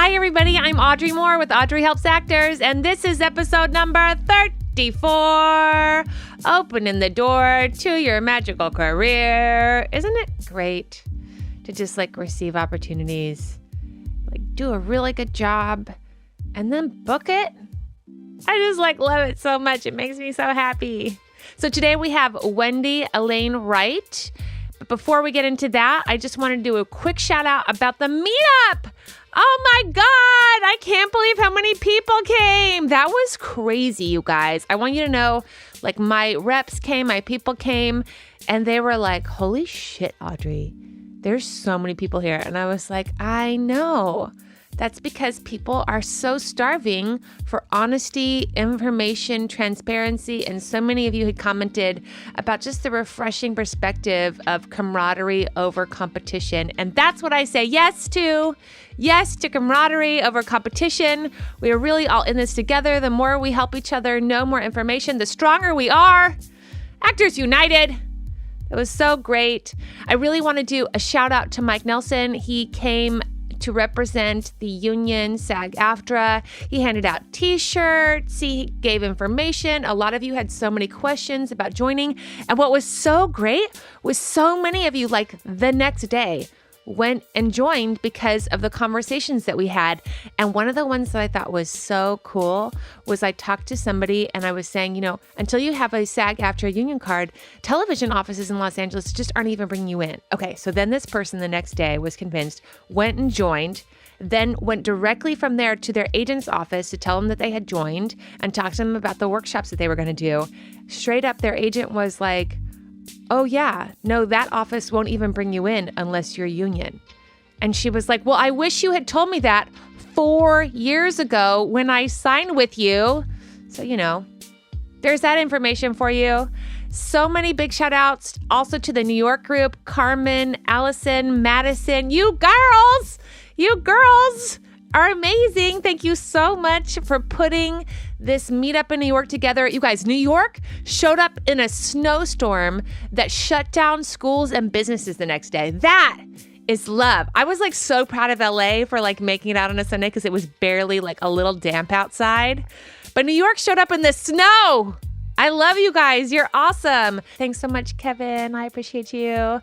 Hi, everybody. I'm Audrey Moore with Audrey Helps Actors, and this is episode number 34, opening the door to your magical career. Isn't it great to just receive opportunities, do a really good job, and then book it? I just love it so much. It makes me so happy. So today we have Wendy Alane Wright. But before we get into that, I just want to do a quick shout out about the meetup. Oh my God, I can't believe how many people came. That was crazy, you guys. I want you to know, my reps came, my people came, and they were like, holy shit, Audrey, there's so many people here. And I was like, I know. That's because people are so starving for honesty, information, transparency, and so many of you had commented about just the refreshing perspective of camaraderie over competition. And that's what I say yes to. Yes to camaraderie over competition. We are really all in this together. The more we help each other know more information, the stronger we are. Actors United. It was so great. I really want to do a shout out to Mike Nelson. He came to represent the union, SAG-AFTRA. He handed out t-shirts. He gave information. A lot of you had so many questions about joining. And what was so great was so many of you, the next day, went and joined because of the conversations that we had. And one of the ones that I thought was so cool was I talked to somebody and I was saying, until you have a SAG-AFTRA union card, television offices in Los Angeles just aren't even bringing you in. Okay, so then this person the next day was convinced, went and joined, then went directly from there to their agent's office to tell them that they had joined and talk to them about the workshops that they were going to do. Straight up, their agent was like, oh yeah, no, that office won't even bring you in unless you're union. And she was like, well, I wish you had told me that 4 years ago when I signed with you. So, there's that information for you. So many big shout outs also to the New York group, Carmen, Allison, Madison. You girls are amazing. Thank you so much for putting this meetup in New York together. You guys, New York showed up in a snowstorm that shut down schools and businesses the next day. That is love. I was so proud of LA for making it out on a Sunday because it was barely a little damp outside. But New York showed up in the snow. I love you guys. You're awesome. Thanks so much, Kevin. I appreciate you.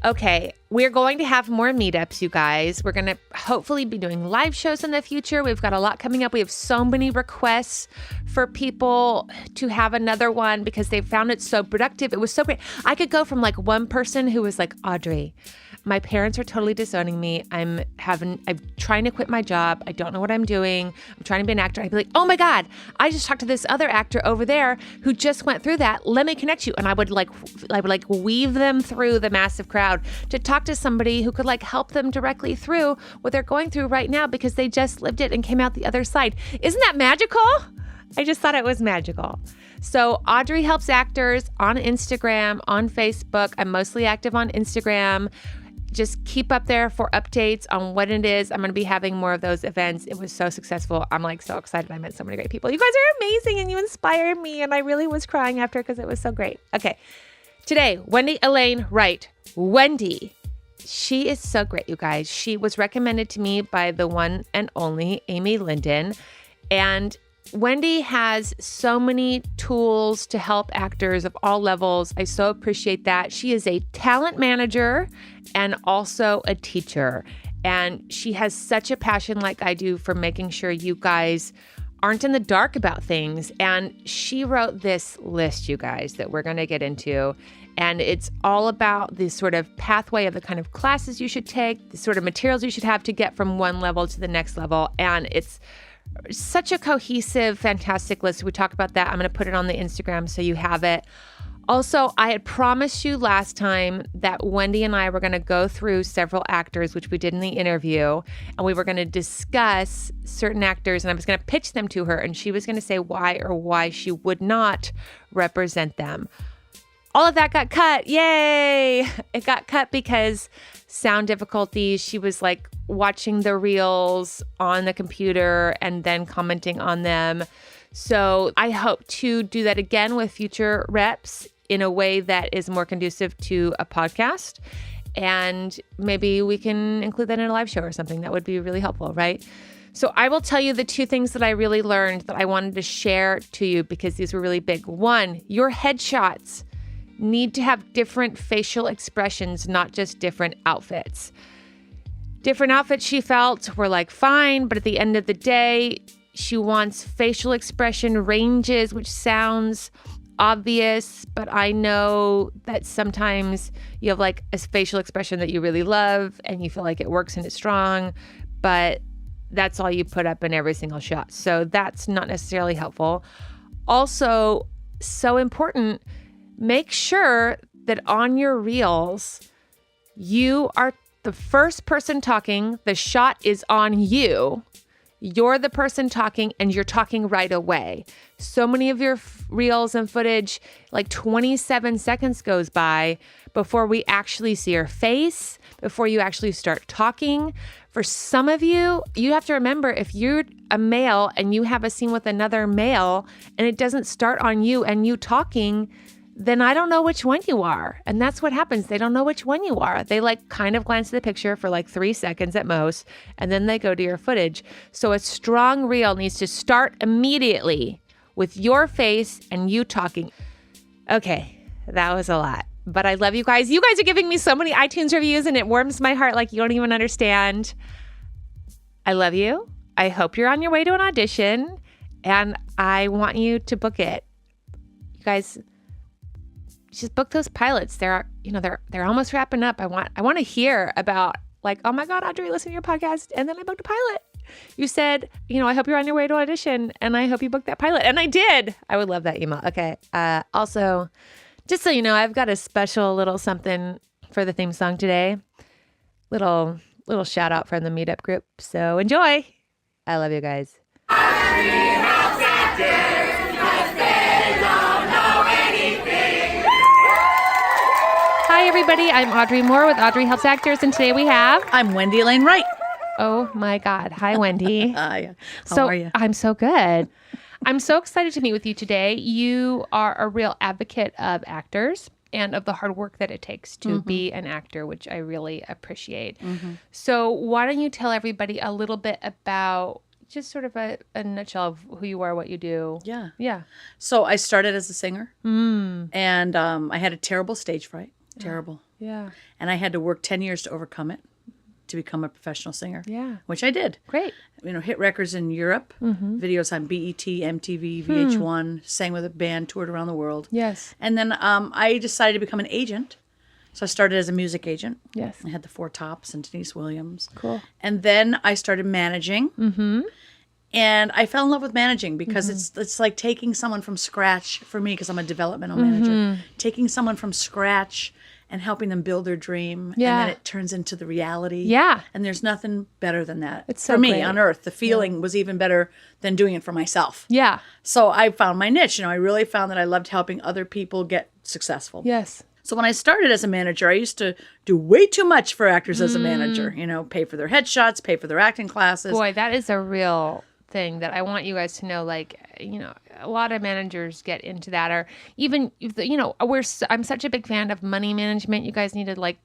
Okay, we're going to have more meetups, you guys. We're going to hopefully be doing live shows in the future. We've got a lot coming up. We have so many requests for people to have another one because they found it so productive. It was so great. I could go from one person who was like, Audrey, my parents are totally disowning me. I'm trying to quit my job. I don't know what I'm doing. I'm trying to be an actor. I'd be like, oh my God, I just talked to this other actor over there who just went through that. Let me connect you. And I would weave them through the massive crowd to talk to somebody who could help them directly through what they're going through right now because they just lived it and came out the other side. Isn't that magical? I just thought it was magical. So Audrey Helps Actors on Instagram, on Facebook. I'm mostly active on Instagram. Just keep up there for updates on what it is. I'm going to be having more of those events. It was so successful. I'm so excited. I met so many great people. You guys are amazing and you inspired me. And I really was crying after because it was so great. Okay. Today, Wendy Alane Wright. Wendy. She is so great, you guys. She was recommended to me by the one and only Amy Linden. And Wendy has so many tools to help actors of all levels. I so appreciate that. She is a talent manager and also a teacher. And she has such a passion like I do for making sure you guys aren't in the dark about things. And she wrote this list, you guys, that we're going to get into. And it's all about the sort of pathway of the kind of classes you should take, the sort of materials you should have to get from one level to the next level. And it's such a cohesive, fantastic list. We talk about that. I'm going to put it on the Instagram so you have it. Also, I had promised you last time that Wendy and I were going to go through several actors, which we did in the interview, and we were going to discuss certain actors, and I was going to pitch them to her, and she was going to say why she would not represent them. All of that got cut. Yay! It got cut because sound difficulties. She was watching the reels on the computer and then commenting on them. So I hope to do that again with future reps in a way that is more conducive to a podcast. And maybe we can include that in a live show or something. That would be really helpful, right? So I will tell you the 2 things that I really learned that I wanted to share to you because these were really big. 1, your headshots need to have different facial expressions, not just different outfits. Different outfits, she felt, were like fine, but at the end of the day, she wants facial expression ranges, which sounds obvious, but I know that sometimes you have like a facial expression that you really love and you feel like it works and it's strong, but that's all you put up in every single shot. So that's not necessarily helpful. Also, so important, make sure that on your reels, you are the first person talking, the shot is on you. You're the person talking and you're talking right away. So many of your reels and footage, like 27 seconds goes by before we actually see your face, before you actually start talking. For some of you, you have to remember if you're a male and you have a scene with another male and it doesn't start on you and you talking, then I don't know which one you are. And that's what happens. They don't know which one you are. They like kind of glance at the picture for like 3 seconds at most, and then they go to your footage. So a strong reel needs to start immediately with your face and you talking. Okay, that was a lot, but I love you guys. You guys are giving me so many iTunes reviews and it warms my heart like you don't even understand. I love you. I hope you're on your way to an audition and I want you to book it. You guys, just book those pilots. They're almost wrapping up. I want to hear about like, oh my God, Audrey, listen to your podcast. And then I booked a pilot. You said, I hope you're on your way to audition and I hope you booked that pilot. And I did. I would love that email. Okay. Also, just so you know, I've got a special little something for the theme song today. Little shout out from the meetup group. So enjoy. I love you guys. Hi, everybody. I'm Audrey Moore with Audrey Helps Actors, and today we have... I'm Wendy Alane Wright. Oh, my God. Hi, Wendy. Hi. How are you? I'm so good. I'm so excited to meet with you today. You are a real advocate of actors and of the hard work that it takes to be an actor, which I really appreciate. So why don't you tell everybody a little bit about just sort of a nutshell of who you are, what you do. Yeah. So I started as a singer, and I had a terrible stage fright. Terrible. Yeah. And I had to work 10 years to overcome it to become a professional singer. Yeah. Which I did. Great. Hit records in Europe, videos on BET, MTV, VH1, sang with a band, toured around the world. Yes. And then I decided to become an agent. So I started as a music agent. Yes. I had the Four Tops and Denise Williams. Cool. And then I started managing. And I fell in love with managing because it's like taking someone from scratch for me, because I'm a developmental manager, taking someone from scratch and helping them build their dream. Yeah. And then it turns into the reality. Yeah. And there's nothing better than that. It's so for me great. on earth. The feeling was even better than doing it for myself. Yeah. So I found my niche. I really found that I loved helping other people get successful. Yes. So when I started as a manager, I used to do way too much for actors as a manager. Pay for their headshots, pay for their acting classes. Boy, that is a real thing that I want you guys to know. Like, a lot of managers get into that, or even, I'm such a big fan of money management. You guys need to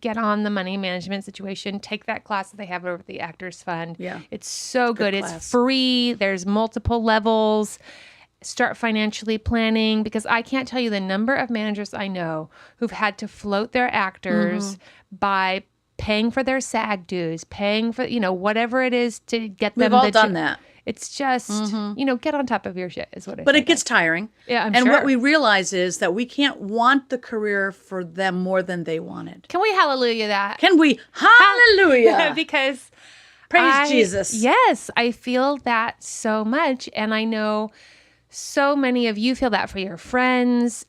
get on the money management situation. Take that class that they have over at the Actors Fund. Yeah. It's so good. class. It's free. There's multiple levels. Start financially planning, because I can't tell you the number of managers I know who've had to float their actors by paying for their SAG dues, paying for, whatever it is to get them. We've all done that. It's just, get on top of your shit is what it is. But it gets tiring. Yeah, I'm and sure. what we realize is that we can't want the career for them more than they want it. Can we hallelujah that? Can we? Hallelujah. Because Praise Jesus. Yes, I feel that so much. And I know so many of you feel that for your friends.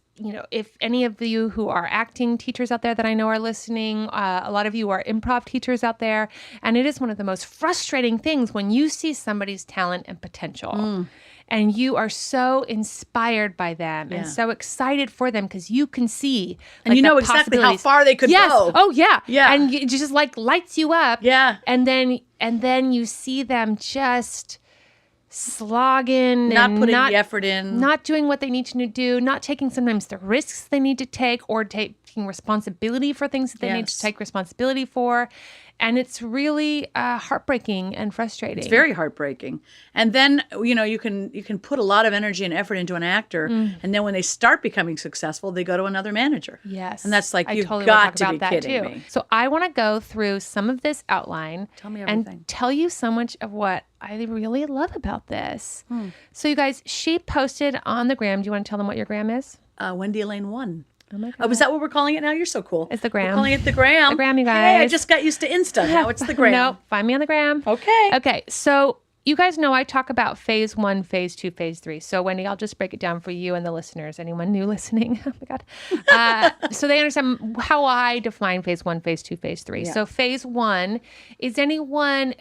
If any of you who are acting teachers out there that I know are listening, a lot of you are improv teachers out there. And it is one of the most frustrating things when you see somebody's talent and potential. And you are so inspired by them and so excited for them because you can see. And you know exactly how far they could go. Oh, yeah. Yeah. And it just lights you up. Yeah. And then you see them just slogging, not and putting the effort in, not doing what they need to do, not taking sometimes the risks they need to take, or taking responsibility for things that they need to take responsibility for. And it's really heartbreaking and frustrating. It's very heartbreaking. And then, you can put a lot of energy and effort into an actor, and then when they start becoming successful, they go to another manager. Yes. And that's like, you've totally got to talk be about that kidding too. me. So I want to go through some of this outline. Tell me everything. And tell you so much of what I really love about this. So you guys, she posted on the gram. Do you want to tell them what your gram is? Wendy Alane 1. Oh my God. Oh, is that what we're calling it now? You're so cool. It's the gram. We're calling it the gram. The gram, you guys. Hey, I just got used to Insta. Now it's the gram. No, find me on the gram. Okay. Okay, so you guys know I talk about phase 1, phase 2, phase 3. So Wendy, I'll just break it down for you and the listeners. Anyone new listening? Oh my God. So they understand how I define phase 1, phase 2, phase 3. Yeah. So phase 1 is anyone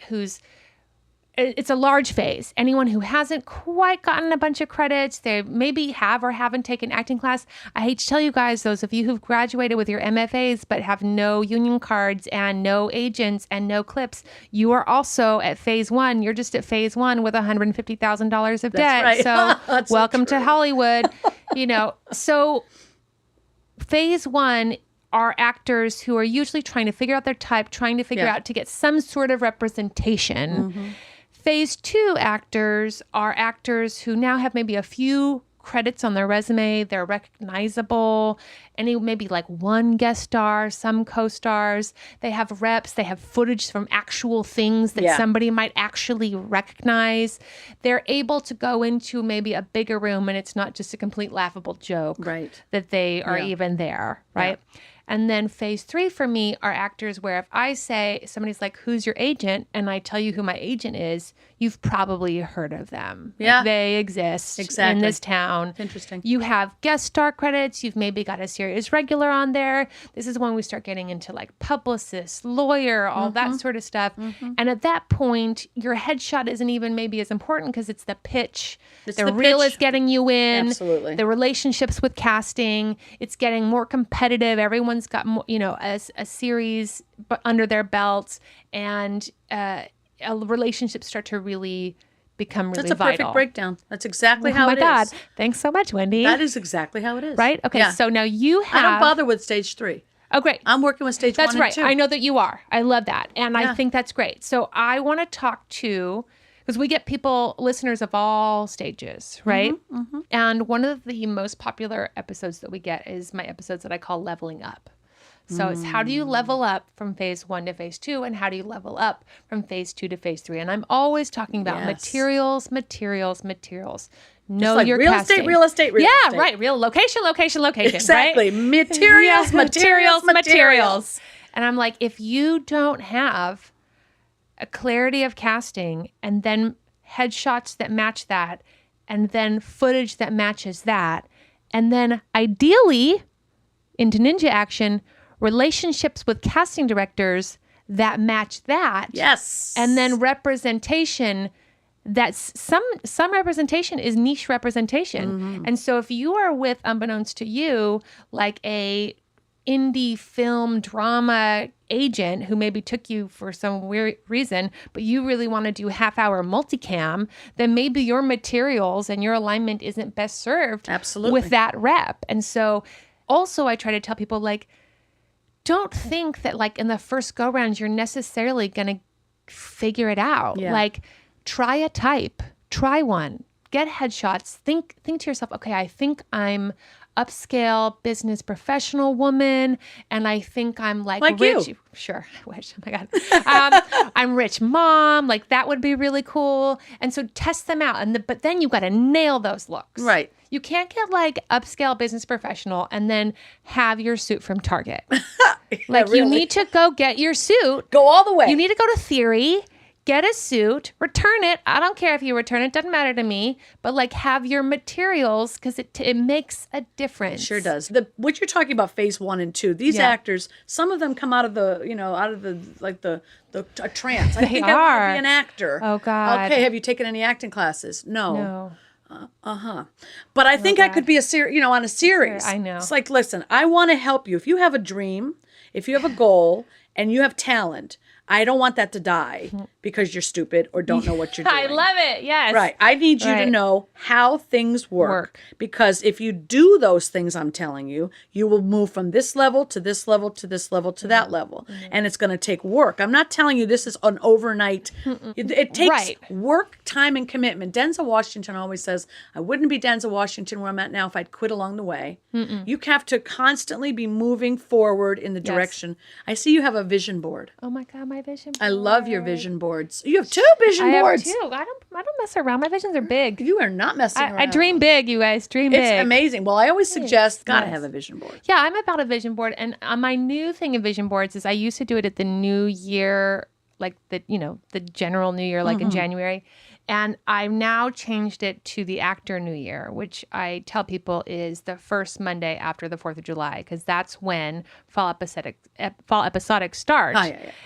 it's a large phase. Anyone who hasn't quite gotten a bunch of credits, they maybe have or haven't taken acting class. I hate to tell you guys, those of you who've graduated with your MFAs but have no union cards and no agents and no clips, you are also at phase 1. You're just at phase 1 with $150,000 of debt. right. So That's so welcome to true. Hollywood. So phase 1 are actors who are usually trying to figure out their type, trying to figure out to get some sort of representation. Phase 2 actors are actors who now have maybe a few credits on their resume. They're recognizable. Maybe like one guest star, some co-stars. They have reps. They have footage from actual things that somebody might actually recognize. They're able to go into maybe a bigger room and it's not just a complete laughable joke that they are even there, right? Yeah. And then phase 3 for me are actors where if I say, somebody's like, who's your agent? And I tell you who my agent is, you've probably heard of them. Yeah. Like they exist in this town. Interesting. You have guest star credits. You've maybe got a series regular on there. This is when we start getting into like publicist, lawyer, all that sort of stuff. And at that point, your headshot isn't even maybe as important because it's the pitch. The reel is getting you in. Absolutely. The relationships with casting. It's getting more competitive. Everyone's got more, a series under their belts, and relationships start to really become really vital. That's a perfect breakdown. That's exactly how it is. Oh my God. Thanks so much, Wendy. That is exactly how it is. Right? Okay, so now you have... I don't bother with stage 3. Oh, great. I'm working with stage 1 and 2. That's right. I know that you are. I love that. And I think that's great. So I want to talk to... Because we get listeners of all stages, right? And one of the most popular episodes that we get is my episodes that I call Leveling Up. So it's how do you level up from phase 1 to phase 2, and how do you level up from phase 2 to phase 3? And I'm always talking about materials. Know like your real casting. estate, real estate. Yeah, right. Real location. Exactly. Right? Materials. And I'm like, if you don't have a clarity of casting, and then headshots that match that, and then footage that matches that, and then ideally, into ninja action, relationships with casting directors that match that. Yes. And then representation that's some representation is niche representation. And so if you are with, unbeknownst to you, like a indie film drama agent who maybe took you for some weird reason, but you really want to do half-hour multicam, then maybe your materials and your alignment isn't best served with that rep. And so also I try to tell people, like, don't think that like in the first go-round you're necessarily going to figure it out. Like, try a type, try one, get headshots, think to yourself, okay, I think I'm upscale business professional woman, and I think I'm like rich. You. Sure, I wish. Oh my God, I'm rich mom. Like that would be really cool. And so test them out, but then you got to nail those looks. Right. You can't get like upscale business professional and then have your suit from Target. You need to go get your suit. Go all the way. You need to go to Theory. Get a suit, return it. I don't care if you return it. Doesn't matter to me. But like have your materials because it makes a difference. It sure does. What you're talking about, phase 1 and 2, these actors, some of them come out of the trance. I think I want to be an actor. Oh, God. Okay, have you taken any acting classes? No. But I think I could be on a series. Sure, I know. It's like, listen, I want to help you. If you have a dream, if you have a goal, and you have talent, I don't want that to die because you're stupid or don't know what you're doing. I love it. Yes. Right. I need you to know how things work. Because if you do those things I'm telling you, you will move from this level to this level to this level to that level. And it's going to take work. I'm not telling you this is an overnight. It takes work, time, and commitment. Denzel Washington always says, I wouldn't be Denzel Washington where I'm at now if I'd quit along the way. You have to constantly be moving forward in the direction. I see you have a vision board. Oh my God, my vision board. I love your vision boards. You have 2 vision boards. I have 2. I don't mess around. My visions are big. You are not messing around. I dream big, you guys. Dream big. It's amazing. Well, I always suggest gotta have a vision board. Yeah, I'm about a vision board, and my new thing of vision boards is I used to do it at the New Year, like the general New Year, like in January. And I've now changed it to the actor New Year, which I tell people is the first Monday after the 4th of July, because that's when fall episodic starts.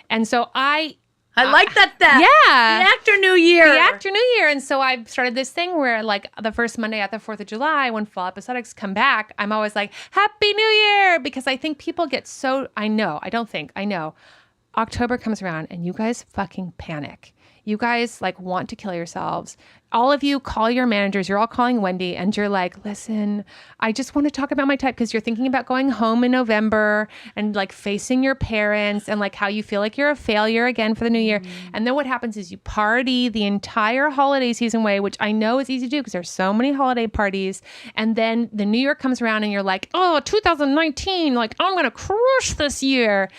And so I like that. Yeah. The actor New Year. The actor New Year. And so I've started this thing where like the first Monday after the 4th of July, when fall episodics come back, I'm always like, Happy New Year, because I think people get so, I know, October comes around and you guys fucking panic. You guys like want to kill yourselves. All of you call your managers. You're all calling Wendy and you're like, listen, I just want to talk about my type, because you're thinking about going home in November and like facing your parents and like how you feel like you're a failure again for the new year. And then what happens is you party the entire holiday season away, which I know is easy to do because there's so many holiday parties. And then the new year comes around and you're like, oh, 2019, like I'm going to crush this year.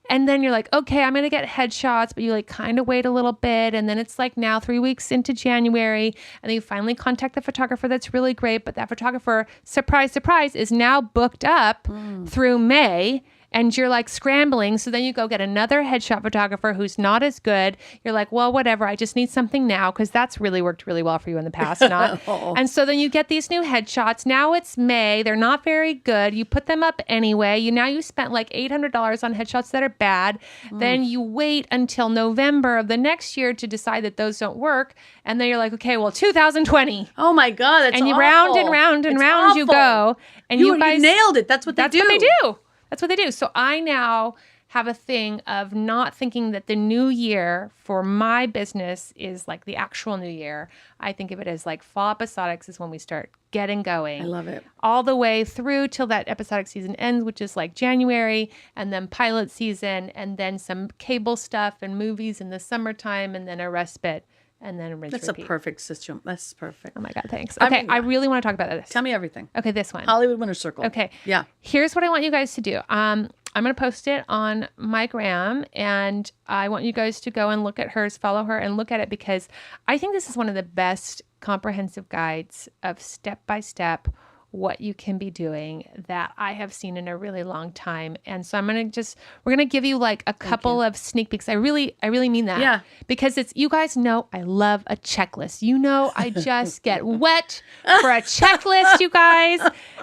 And then you're like, okay, I'm going to get headshots, but you like kind of wait a little bit. And then it's like now 3 weeks into January. And then you finally contact the photographer. That's really great. But that photographer, surprise, surprise, is now booked up through May. And you're like scrambling. So then you go get another headshot photographer who's not as good. You're like, well, whatever. I just need something now, because that's really worked really well for you in the past. And so then you get these new headshots. Now it's May. They're not very good. You put them up anyway. You spent like $800 on headshots that are bad. Then you wait until November of the next year to decide that those don't work. And then you're like, okay, well, 2020. Oh my God, that's and you awful. round and round and it's round awful. You go. And you guys nailed it. That's what they do. That's what they do. So I now have a thing of not thinking that the new year for my business is like the actual new year. I think of it as like fall episodics is when we start getting going. I love it. All the way through till that episodic season ends, which is like January, and then pilot season, and then some cable stuff and movies in the summertime, and then a respite. And then rinse, That's repeat. a perfect system. That's perfect. Oh my God, thanks. Okay, I really want to talk about this. Tell me everything. Okay, this one. Hollywood Winter Circle. Okay. Yeah. Here's what I want you guys to do. I'm going to post it on my gram, and I want you guys to go and look at hers, follow her, and look at it, because I think this is one of the best comprehensive guides of step-by-step what you can be doing that I have seen in a really long time. And so we're going to give you like a couple of sneak peeks. I really mean that. Yeah. Because you guys know I love a checklist. You know, I just get wet for a checklist, you guys.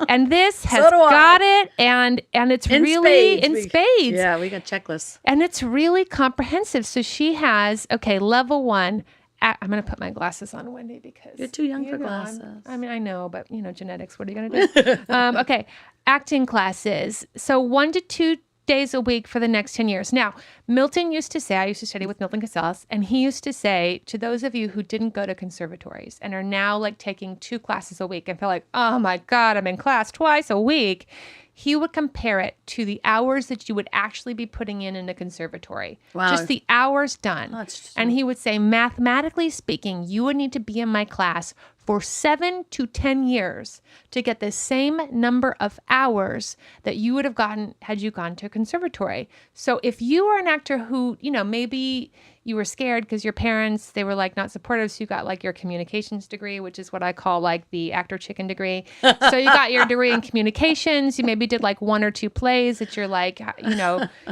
And this has got it. And it's in spades. Yeah, we got checklists. And it's really comprehensive. So she has, level 1. I'm going to put my glasses on, Wendy, because you're too young for glasses. I know, but genetics, what are you going to do? Okay. Acting classes. So 1 to 2 days a week for the next 10 years. Now, Milton used to say, I used to study with Milton Casellas, and he used to say to those of you who didn't go to conservatories and are now like taking 2 classes a week and feel like, oh my God, I'm in class twice a week. He would compare it to the hours that you would actually be putting in a conservatory. Wow. Just the hours done. And he would say, mathematically speaking, you would need to be in my class for 7 to 10 years to get the same number of hours that you would have gotten had you gone to a conservatory. So if you are an actor who, maybe you were scared because your parents, they were like not supportive. So you got like your communications degree, which is what I call like the actor chicken degree. So you got your degree in communications. You maybe did like 1 or 2 plays at your like,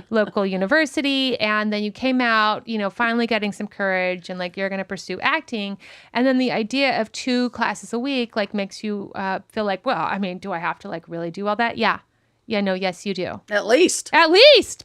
local university. And then you came out, finally getting some courage and like, you're going to pursue acting. And then the idea of 2 classes a week, like makes you feel like, well, I mean, do I have to like really do all that? Yeah. Yeah, no, yes, you do. At least.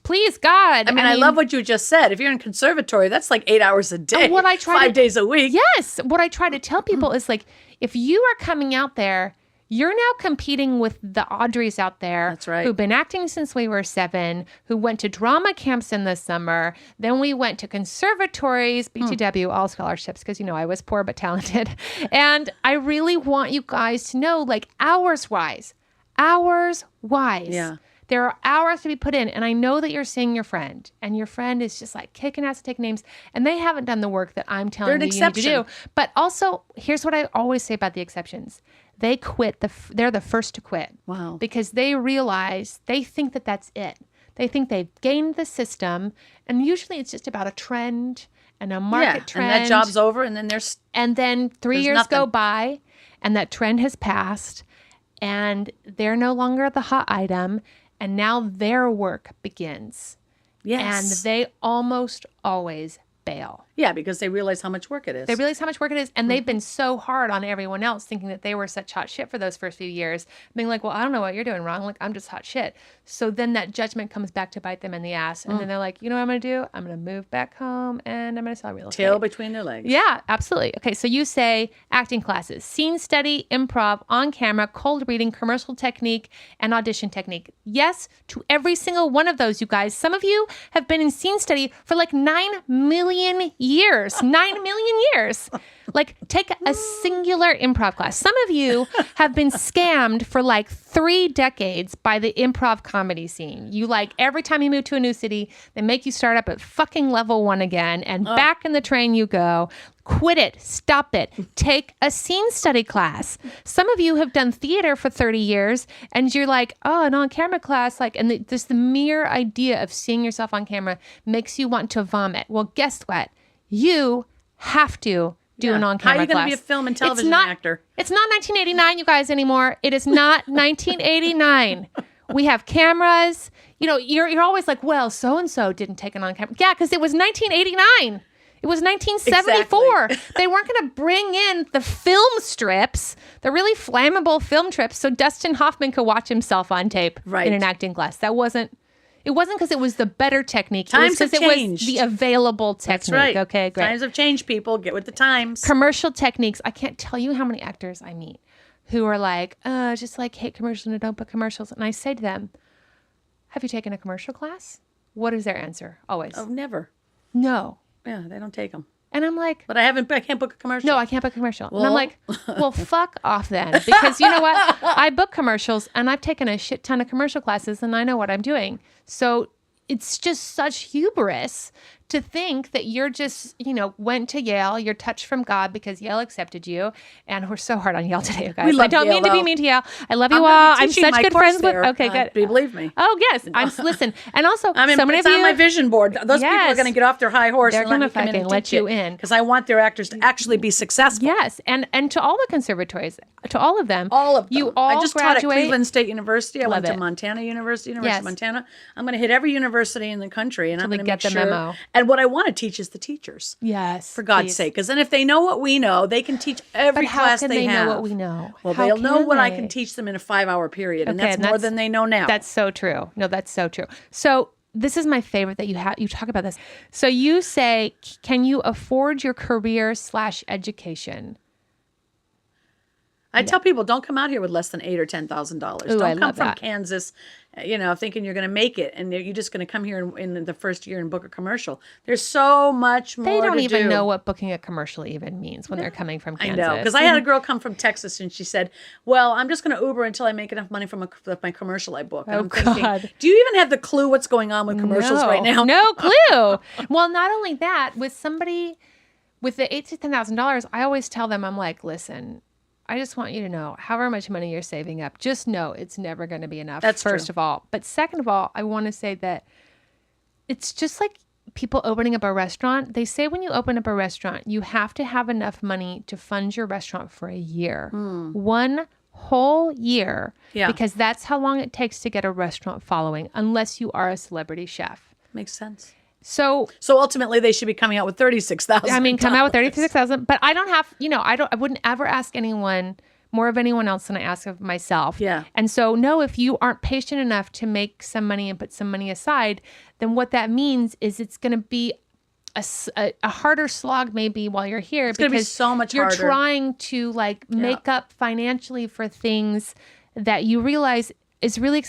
Please, God. I mean, I love what you just said. If you're in conservatory, that's like 8 hours a day. 5 days a week. Yes. What I try to tell people is like, if you are coming out there, You're now competing with the Audreys out there. That's right. Who've been acting since we were 7, who went to drama camps in the summer. Then we went to conservatories, BTW, all scholarships, because, I was poor but talented. And I really want you guys to know, like, hours-wise, Yeah. there are hours to be put in. And I know that you're seeing your friend, and your friend is just like kicking ass to take names, and they haven't done the work that I'm telling you need to do. But also, here's what I always say about the exceptions. They quit. They're the first to quit. Wow. Because they realize, they think that that's it. They think they've gained the system, and usually it's just about a trend and a market trend. And that job's over, and then And then 3 years go by, and that trend has passed, and they're no longer the hot item, and now their work begins. Yes. And they almost always bail. Yeah, because they realize how much work it is. They realize how much work it is, and they've been so hard on everyone else, thinking that they were such hot shit for those first few years, being like, well, I don't know what you're doing wrong. Like, I'm just hot shit. So then that judgment comes back to bite them in the ass, and then they're like, you know what I'm going to do? I'm going to move back home, and I'm going to sell real estate. Tail between their legs. Yeah, absolutely. Okay, so you say acting classes, scene study, improv, on camera, cold reading, commercial technique, and audition technique. Yes, to every single one of those, you guys. Some of you have been in scene study for like 9 million years. 9 million years. Like, take a singular improv class. Some of you have been scammed for like 3 decades by the improv comedy scene. You, like, every time you move to a new city, they make you start up at fucking level 1 again, and back in the train you go. Quit it. Stop it. Take a scene study class. Some of you have done theater for 30 years, and you're like, oh, an on-camera class, like, and just the mere idea of seeing yourself on camera makes you want to vomit. Well, guess what? You have to do an on-camera class. How are you going to be a film and television actor? It's not 1989, you guys, anymore. It is not 1989. We have cameras. You're always like, well, so-and-so didn't take an on-camera. Yeah, because it was 1989. It was 1974. Exactly. They weren't going to bring in the film strips, the really flammable film strips, so Dustin Hoffman could watch himself on tape in an acting class. It wasn't because it was the better technique. Times have changed. It was the available technique. That's right. Okay, great. Times have changed, people. Get with the times. Commercial techniques. I can't tell you how many actors I meet who are like, just like hate commercials and don't book commercials. And I say to them, have you taken a commercial class? What is their answer? Always. Oh, never. No. Yeah, they don't take them. And I'm like, but I can't book a commercial. No, I can't book a commercial. Well. And I'm like, well, fuck off then. Because you know what? I book commercials, and I've taken a shit ton of commercial classes, and I know what I'm doing. So it's just such hubris to think that you're just, went to Yale, you're touched from God because Yale accepted you. And we're so hard on Yale today, you guys. I don't mean to be mean to Yale. I love you all. I'm such good friends with. Okay, good. Do you believe me? Oh, yes. Listen. And also, so many it's of you on my vision board. Those people are going to get off their high horse. They're going to fucking let you in. Because I want their actors to actually be successful. Yes. And to all the conservatories, to all of them. All of them. You all I just graduate. taught at Cleveland State University. I went to it. Montana University of Montana. I'm going to hit every university in the country, and I'm going to get make the sure. Memo. And what I want to teach is the teachers. Yes. For God's sake. Because then if they know what we know, they can teach every class they have. How can they know what we know? Well, they'll know what I can teach them in a 5-hour period. And that's more than they know now. That's so true. No, that's so true. So this is my favorite that you talk about this. So you say, can you afford your career / education? I tell people, don't come out here with less than $8,000 or $10,000. Don't come from Kansas, thinking you're going to make it, and you're just going to come here in the first year and book a commercial. There's so much more to do. They don't even know what booking a commercial even means when they're coming from Kansas. I know, because I had a girl come from Texas, and she said, well, I'm just going to Uber until I make enough money from my commercial I book. And I'm thinking, do you even have the clue what's going on with commercials right now? No clue. Well, not only that, with somebody with the $8,000 to $10,000, I always tell them, I'm like, listen, I just want you to know, however much money you're saving up, just know it's never going to be enough. That's first of all. But second of all, I want to say that it's just like people opening up a restaurant. They say when you open up a restaurant, you have to have enough money to fund your restaurant for a year. 1 whole year. Yeah. Because that's how long it takes to get a restaurant following, unless you are a celebrity chef. Makes sense. So ultimately they should be coming out with $36,000. I mean, come out with $36,000, but I don't have, I wouldn't ever ask anyone more of anyone else than I ask of myself. Yeah. And so no, if you aren't patient enough to make some money and put some money aside, then what that means is it's going to be a harder slog maybe while you're here. It's going to be so much you're harder. trying to like make up financially for things that you realize is really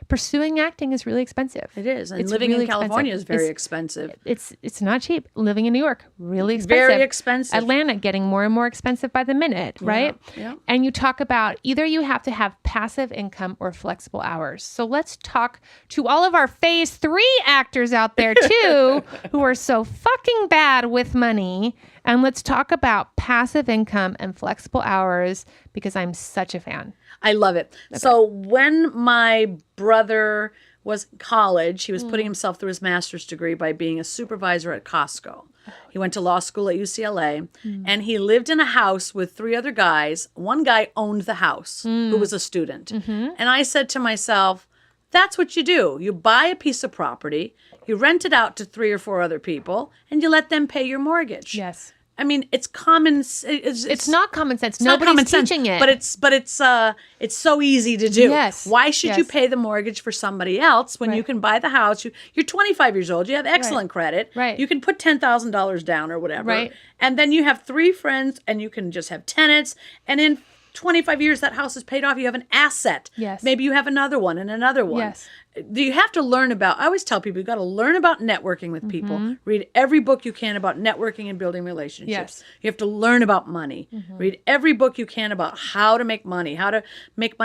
pursuing acting is really expensive. It is. And It's living really in California expensive. is very expensive. It's not cheap. Living in New York, really expensive. Very expensive. Atlanta getting more and more expensive by the minute, right? Yeah. And you talk about either you have to have passive income or flexible hours. So let's talk to all of our phase 3 actors out there too, who are so fucking bad with money. And let's talk about passive income and flexible hours because I'm such a fan. I love it. Okay. So when my brother was in college, he was putting himself through his master's degree by being a supervisor at Costco. He went to law school at UCLA, and he lived in a house with 3 other guys. One guy owned the house, who was a student. And I said to myself, that's what you do. You buy a piece of property, you rent it out to 3 or 4 other people, and you let them pay your mortgage. Yes. I mean, it's common. It's not common sense. It's Nobody's not common teaching sense, it. But it's so easy to do. Yes. Why should Yes. you pay the mortgage for somebody else when you can buy the house? You're 25 years old. You have excellent credit. Right. You can put $10,000 down or whatever. Right. And then you have 3 friends, and you can just have tenants. And in 25 years, that house is paid off. You have an asset. Yes. Maybe you have another one and another one. Yes. You have to learn about, I always tell people, you've got to learn about networking with people. Read every book you can about networking and building relationships. Yes. You have to learn about money. Read every book you can about how to make money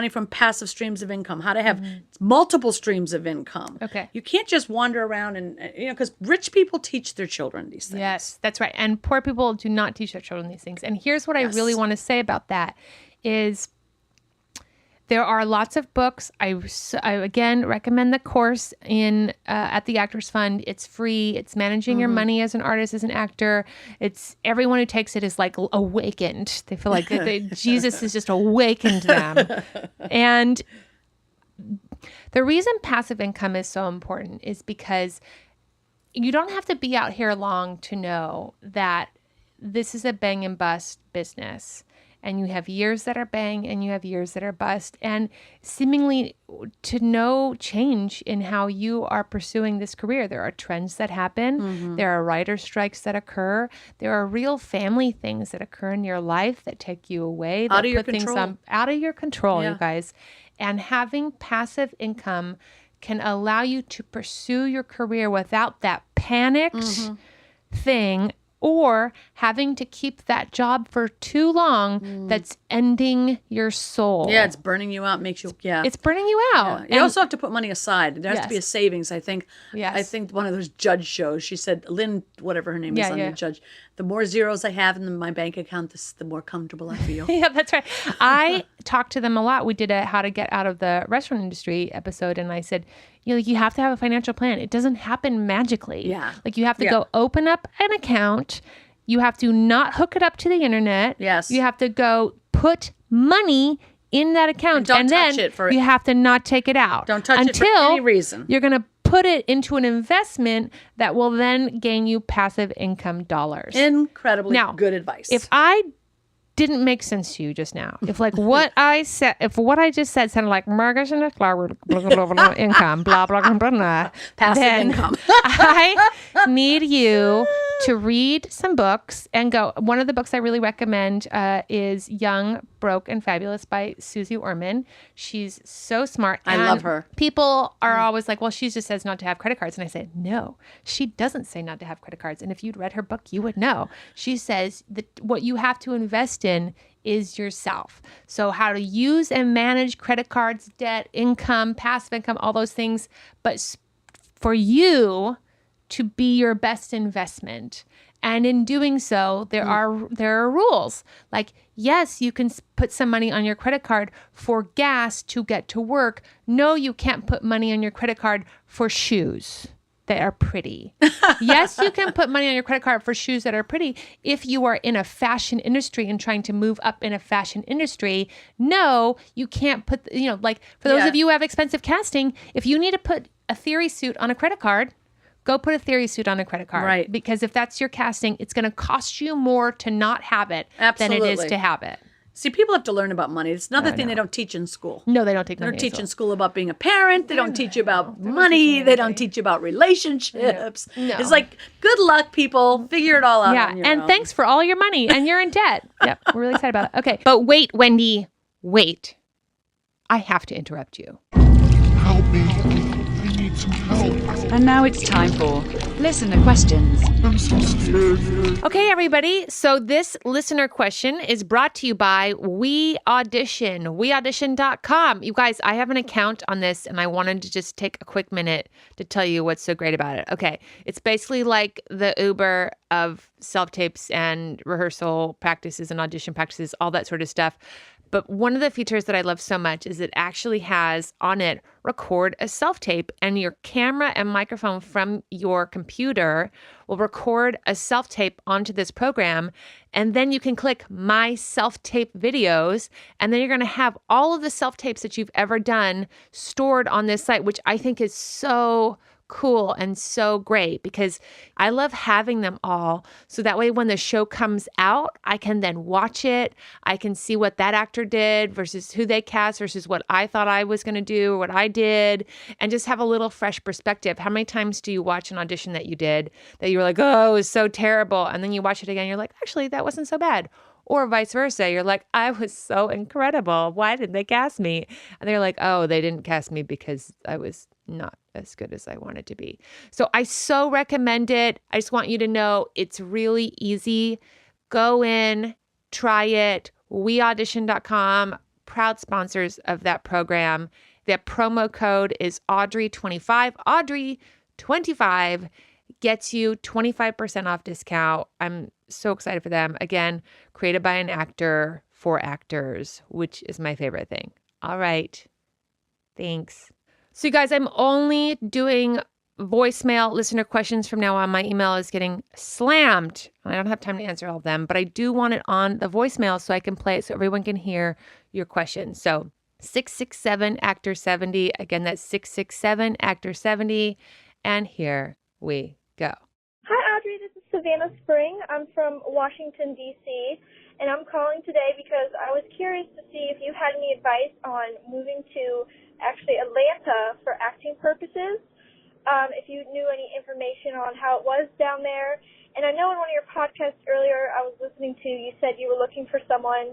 from passive streams of income, how to have multiple streams of income. Okay. You can't just wander around and, because rich people teach their children these things. Yes, that's right. And poor people do not teach their children these things. And here's what I really want to say about that is there are lots of books. I again recommend the course in at the Actors Fund. It's free. It's managing your money as an artist, as an actor. It's everyone who takes it is like awakened. They feel like Jesus has just awakened them. And the reason passive income is so important is because you don't have to be out here long to know that this is a bang and bust business. And you have years that are bang and you have years that are bust. And seemingly to no change in how you are pursuing this career. There are trends that happen. There are writer strikes that occur. There are real family things that occur in your life that take you away. That Out of your put things control. out of your control, Yeah. you guys. And having passive income can allow you to pursue your career without that panicked thing or having to keep that job for too long that's ending your soul. Yeah, it's burning you out, makes you, It's burning you out. You also have to put money aside. There has to be a Yes. savings, I think. Yes. I think one of those judge shows, she said, Lynn, whatever her name is on the judge, the more zeros I have in my bank account, the more comfortable I feel. Yeah, that's right. I talked to them a lot. We did a how to get out of the restaurant industry episode, and I said, you have to have a financial plan. It doesn't happen magically. Yeah. Like you have to go open up an account. You have to not hook it up to the internet. Yes. You have to go put money in that account. And don't then touch it for- you have to not take it out. Don't touch it for any reason. You're going to put it into an investment that will then gain you passive income dollars. Incredibly Now, good advice. If I didn't make sense to you just now, if like what I just said sounded like mortgage and income, blah, blah, blah, blah, Passive then income. I need you to read some books and go. One of the books I really recommend is Young, Broke, and Fabulous by Susie Orman. She's so smart. I and love her. People are always like, well, she just says not to have credit cards. And I say, no, she doesn't say not to have credit cards. And if you'd read her book, you would know. She says that what you have to invest in is yourself. So how to use and manage credit cards, debt, income, passive income, all those things. But for you to be your best investment. And in doing so, there are rules. Like, yes, you can put some money on your credit card for gas to get to work. No, you can't put money on your credit card for shoes that are pretty. Yes, you can put money on your credit card for shoes that are pretty if you are in a fashion industry and trying to move up in a fashion industry. No, you can't put, like for those of you who have expensive casting, if you need to put a theory suit on a credit card, go put a theory suit on a credit card. Right. Because if that's your casting, it's going to cost you more to not have it than it is to have it. See, people have to learn about money. It's another thing they don't teach in school. No, they don't take They money don't teach in in school about being a parent. They don't teach you about money. They don't teach you about relationships. No. It's like, good luck, people. Figure it all out Yeah, on your and own. thanks for all your money, and you're in debt. Yep, we're really excited about it. Okay, but wait, Wendy, wait. I have to interrupt you. Help me. I need some help. And now it's time for listener questions. I'm so scared. Okay, everybody. So this listener question is brought to you by We Audition, weaudition.com. You guys, I have an account on this, and I wanted to just take a quick minute to tell you what's so great about it. Okay, it's basically like the Uber of self-tapes and rehearsal practices and audition practices, all that sort of stuff. But one of the features that I love so much is it actually has on it record a self-tape, and your camera and microphone from your computer will record a self-tape onto this program. And then you can click My Self-Tape Videos, and then you're going to have all of the self-tapes that you've ever done stored on this site, which I think is so cool and so great because I love having them all. So that way when the show comes out, I can then watch it. I can see what that actor did versus who they cast versus what I thought I was going to do or what I did, and just have a little fresh perspective. How many times do you watch an audition that you did that you were like, oh, it was so terrible, and then you watch it again, you're like, actually, that wasn't so bad. Or vice versa. You're like, I was so incredible. Why did they cast me? And they're like, oh, they didn't cast me because I was not as good as I wanted to be. So I so recommend it. I just want you to know it's really easy. Go in, try it. weaudition.com, proud sponsors of that program. Their promo code is Audrey25. Audrey25 gets you 25% off discount. I'm so excited for them. Again, created by an actor for actors, which is my favorite thing. All right. Thanks. So you guys, I'm only doing voicemail listener questions from now on. My email is getting slammed. I don't have time to answer all of them, but I do want it on the voicemail so I can play it so everyone can hear your questions. So 667-ACTOR-70. Again, that's 667-ACTOR-70. And here we go. Hi, Audrey. This is Savannah Spring. I'm from Washington, D.C., and I'm calling today because I was curious to see if you had any advice on moving to actually Atlanta for acting purposes, if you knew any information on how it was down there. And I know in one of your podcasts earlier I was listening to, you said you were looking for someone,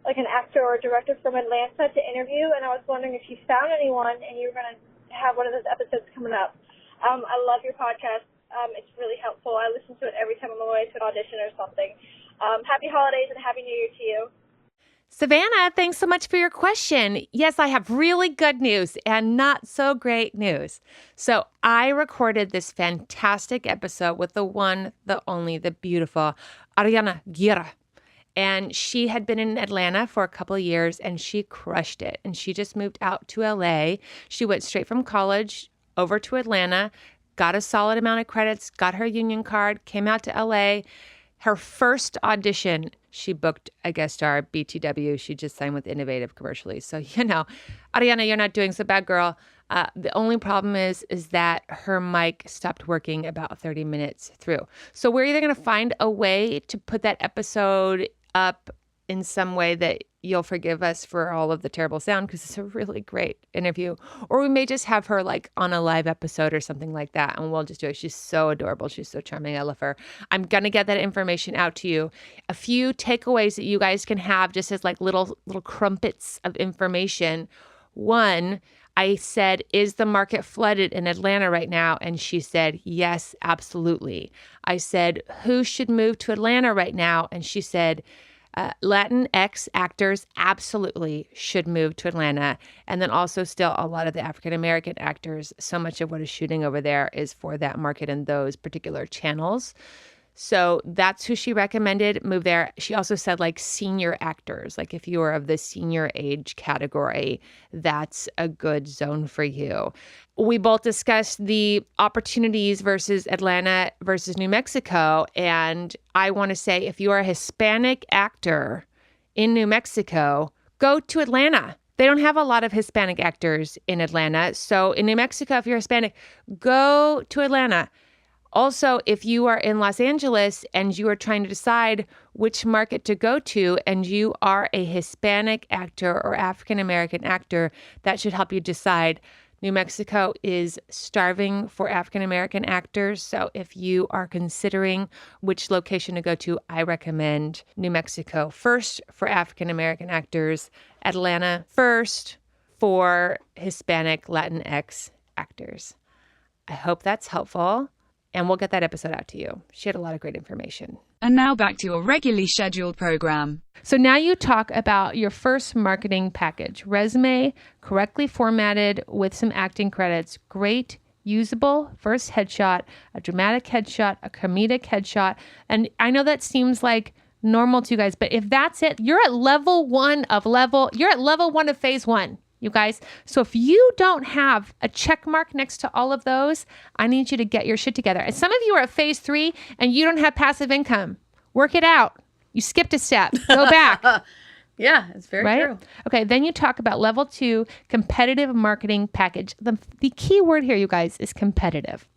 like an actor or a director from Atlanta to interview, and I was wondering if you found anyone and you were going to have one of those episodes coming up. I love your podcast. It's really helpful. I listen to it every time I'm on my way to an audition or something. Happy holidays and Happy New Year to you. Savannah, thanks so much for your question. Yes, I have really good news and not so great news. So I recorded this fantastic episode with the one, the only, the beautiful Ariana Youre. And she had been in Atlanta for a couple of years and she crushed it. And she just moved out to LA. She went straight from college over to Atlanta, got a solid amount of credits, got her union card, came out to LA. Her first audition, she booked a guest star, BTW. She just signed with Innovative commercially. So, you know, Ariana, you're not doing so bad, girl. The only problem is that her mic stopped working about 30 minutes through. So we're either going to find a way to put that episode up in some way that you'll forgive us for all of the terrible sound, because it's a really great interview. Or we may just have her like on a live episode or something like that, and we'll just do it. She's so adorable. She's so charming. I love her. I'm going to get that information out to you. A few takeaways that you guys can have just as like little crumpets of information. One, I said, is the market flooded in Atlanta right now? And she said, yes, absolutely. I said, who should move to Atlanta right now? And she said, Latinx actors absolutely should move to Atlanta. And then also still a lot of the African-American actors, so much of what is shooting over there is for that market and those particular channels. So that's who she recommended move there. She also said like senior actors, like if you are of the senior age category, that's a good zone for you. We both discussed the opportunities versus Atlanta versus New Mexico. And I want to say if you are a Hispanic actor in New Mexico, go to Atlanta. They don't have a lot of Hispanic actors in Atlanta. So in New Mexico, if you're Hispanic, go to Atlanta. Also, if you are in Los Angeles and you are trying to decide which market to go to and you are a Hispanic actor or African American actor, that should help you decide. New Mexico is starving for African American actors. So if you are considering which location to go to, I recommend New Mexico first for African American actors, Atlanta first for Hispanic Latinx actors. I hope that's helpful, and we'll get that episode out to you. She had a lot of great information. And now back to your regularly scheduled program. So now you talk about your first marketing package. Resume, correctly formatted with some acting credits. Great, usable first headshot, a dramatic headshot, a comedic headshot. And I know that seems like normal to you guys, but if that's it, you're at level one of phase one. You guys. So if you don't have a check mark next to all of those, I need you to get your shit together. And some of you are at phase 3 and you don't have passive income. Work it out. You skipped a step. Go back. Yeah, it's very true. Okay, then you talk about level 2, competitive marketing package. The key word here, you guys, is competitive.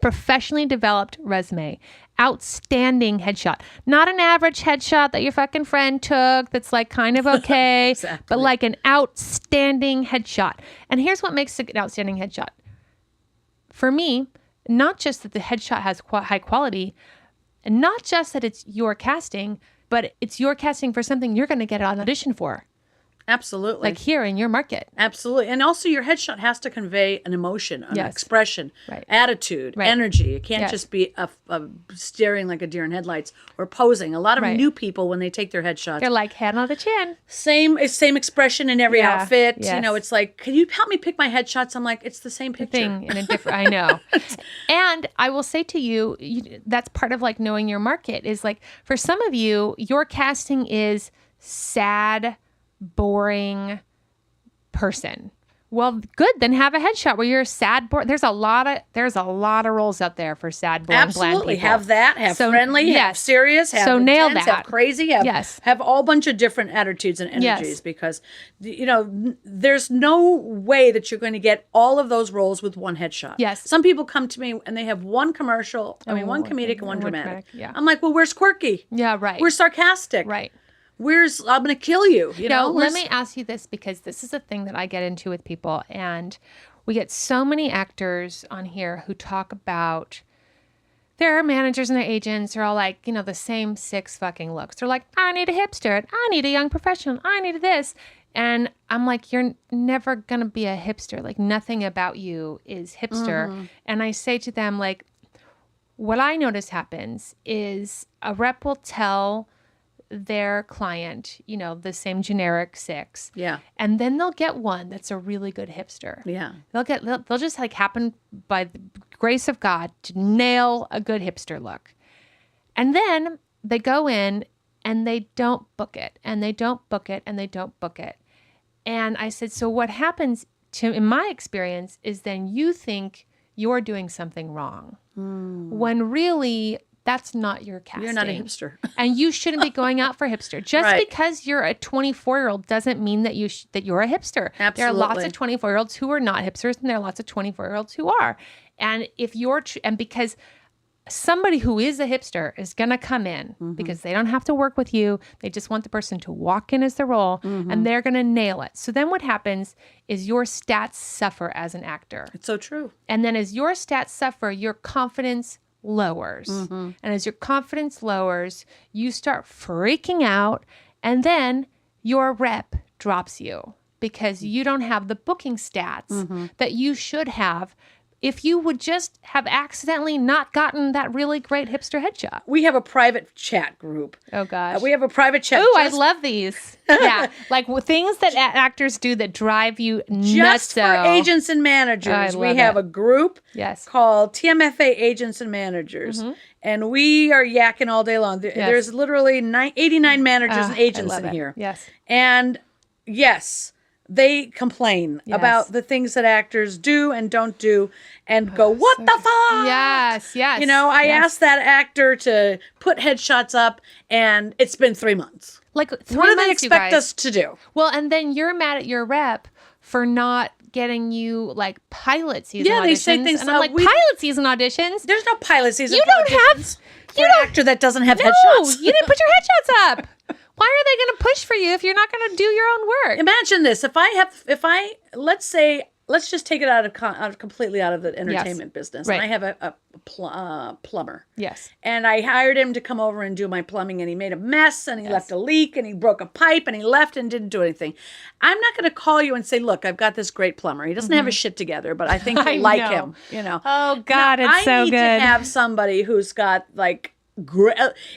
Professionally developed resume. Outstanding headshot. Not an average headshot that your fucking friend took that's like kind of okay, Exactly. but like an outstanding headshot. And here's what makes an outstanding headshot. For me, not just that the headshot has high quality, and not just that it's your casting, but it's your casting for something you're going to get an audition for. Absolutely. Like here in your market. Absolutely. And also your headshot has to convey an emotion, an Yes. expression, Right. attitude, Right. energy. It can't Yes. just be a staring like a deer in headlights or posing. A lot of Right. new people, when they take their headshots, They're like hand on the chin. same expression in every Yeah. outfit. Yes. You know, it's like, can you help me pick my headshots? I'm like, it's the same picture. Thing in a different, I know. And I will say to you, that's part of like knowing your market is like, for some of you, your casting is sad, boring person. Well, good. Then have a headshot where you're sad, boring. There's a lot of roles out there for sad, boring, bland Absolutely. people. Have that. Have So, friendly. Have yes. serious. Have So nail intense, that. Have crazy. Have, Yes. have all bunch of different attitudes and energies Yes. because, you know, there's no way that you're going to get all of those roles with one headshot. Yes. Some people come to me and they have one commercial, one one comedic and one one dramatic. dramatic, yeah. I'm like, well, where's quirky? Yeah, right. Where's sarcastic? right. Where's I'm going to kill you? You Now, know, let Where's- me ask you this because this is a thing that I get into with people. And we get so many actors on here who talk about their managers and their agents are all like, you know, the same 6 fucking looks. They're like, I need a hipster. I need a young professional. I need this. And I'm like, you're never going to be a hipster. Like nothing about you is hipster. And I say to them, like, what I notice happens is a rep will tell their client, you know, the same generic 6. Yeah. And then they'll get one that's a really good hipster. Yeah. They'll just like happen by the grace of God to nail a good hipster look. And then they go in and they don't book it and they don't book it and they don't book it. And I said, so what happens in my experience is then you think you're doing something wrong when really that's not your casting. You're not a hipster. And you shouldn't be going out for hipster. Just Right. because you're a 24-year-old doesn't mean that that you're a hipster. There are lots of Absolutely. 24-year-olds who are not hipsters, and there are lots of 24-year-olds who are. And if you're and because somebody who is a hipster is going to come in because they don't have to work with you. They just want the person to walk in as the role, and they're going to nail it. So then what happens is your stats suffer as an actor. It's so true. And then as your stats suffer, your confidence lowers. And as your confidence lowers, you start freaking out, and then your rep drops you because you don't have the booking stats that you should have if you would just have accidentally not gotten that really great hipster headshot. We have a private chat group. Oh, gosh. We have a private chat. Ooh, I just- love these. Yeah, like things that actors do that drive you nuts. Just for agents and managers. I We love have it. a group Yes. called TMFA Agents and Managers. And we are yakking all day long. There's literally 89 managers and agents I love in it. here. Yes. And yes, they complain Yes. about the things that actors do and don't do and go, what the fuck? Yes, yes. You know, I yes. asked that actor to put headshots up and it's been 3 months. Like 3 What do they months, you expect guys. us to do? Well, and then you're mad at your rep for not getting you like pilot season auditions. Yeah, they say things, and I'm like, pilot season auditions? There's no pilot season. You don't have for an actor that doesn't have No, headshots. you didn't put your headshots up. Why are they going to push for you if you're not going to do your own work? Imagine this: let's just take it completely out of the entertainment business. Right. And I have a plumber. Yes. And I hired him to come over and do my plumbing, and he made a mess, and he left a leak, and he broke a pipe, and he left and didn't do anything. I'm not going to call you and say, look, I've got this great plumber. He doesn't have his shit together, but I think you'll like him. You know. Oh God, Now, it's so good. I need to have somebody who's got like,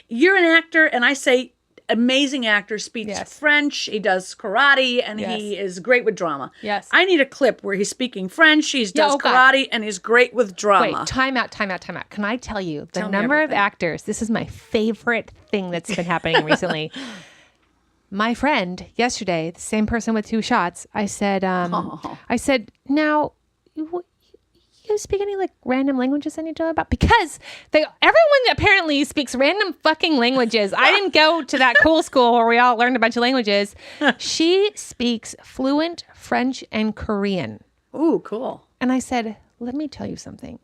you're an actor, and I say amazing actor, speaks French, he does karate, and he is great with drama. Yes. I need a clip where he's speaking French, he does karate, and he's great with drama. Wait, time out. Can I tell you the number of actors? This is my favorite thing that's been happening recently. My friend yesterday, the same person with 2 shots, I said, now, you speak any like random languages I need to know about? Because everyone apparently speaks random fucking languages. I didn't go to that cool school where we all learned a bunch of languages. She speaks fluent French and Korean. Ooh, cool. And I said, let me tell you something.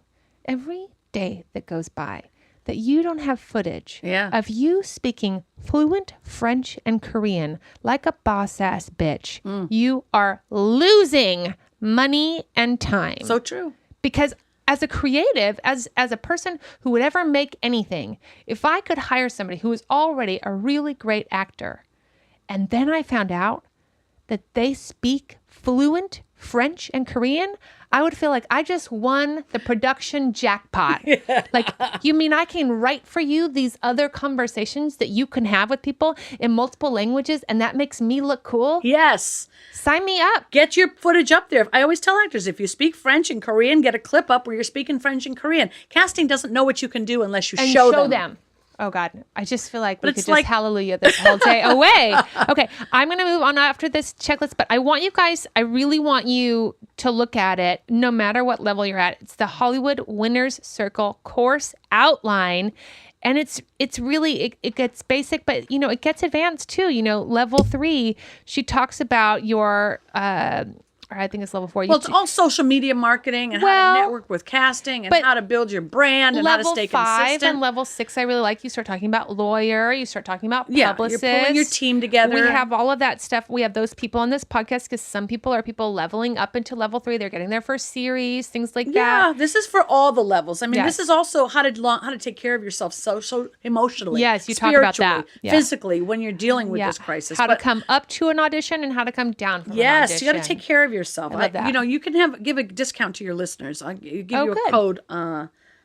Every day that goes by that you don't have footage of you speaking fluent French and Korean like a boss ass bitch, you are losing money and time. So true. Because as a creative, as a person who would ever make anything, if I could hire somebody who is already a really great actor, and then I found out that they speak fluent French and Korean, I would feel like I just won the production jackpot. Like, you mean I can write for you these other conversations that you can have with people in multiple languages, and that makes me look cool? Yes. Sign me up. Get your footage up there. I always tell actors, if you speak French and Korean, get a clip up where you're speaking French and Korean. Casting doesn't know what you can do unless you show them. Oh, God. I just feel like we could just hallelujah this whole day away. Okay. I'm going to move on after this checklist, but I really want you to look at it no matter what level you're at. It's the Hollywood Winners Circle course outline. And it's really, it gets basic, but, it gets advanced too. Level 3, she talks about your, or I think it's level 4. Well, it's all social media marketing and how to network with casting and how to build your brand and how to stay consistent. Level 5 and level 6, I really like. You start talking about lawyer. You start talking about publicist. You're pulling your team together. We have all of that stuff. We have those people on this podcast because some people are leveling up into level 3. They're getting their first series, things like that. Yeah, this is for all the levels. I mean, this is also how to take care of yourself so emotionally. Yes, you talk about that. Physically, when you're dealing with this crisis. How to come up to an audition and how to come down from an audition. Yes, you got to take care of yourself. I love that. You can give a discount to your listeners. I'll give you a code.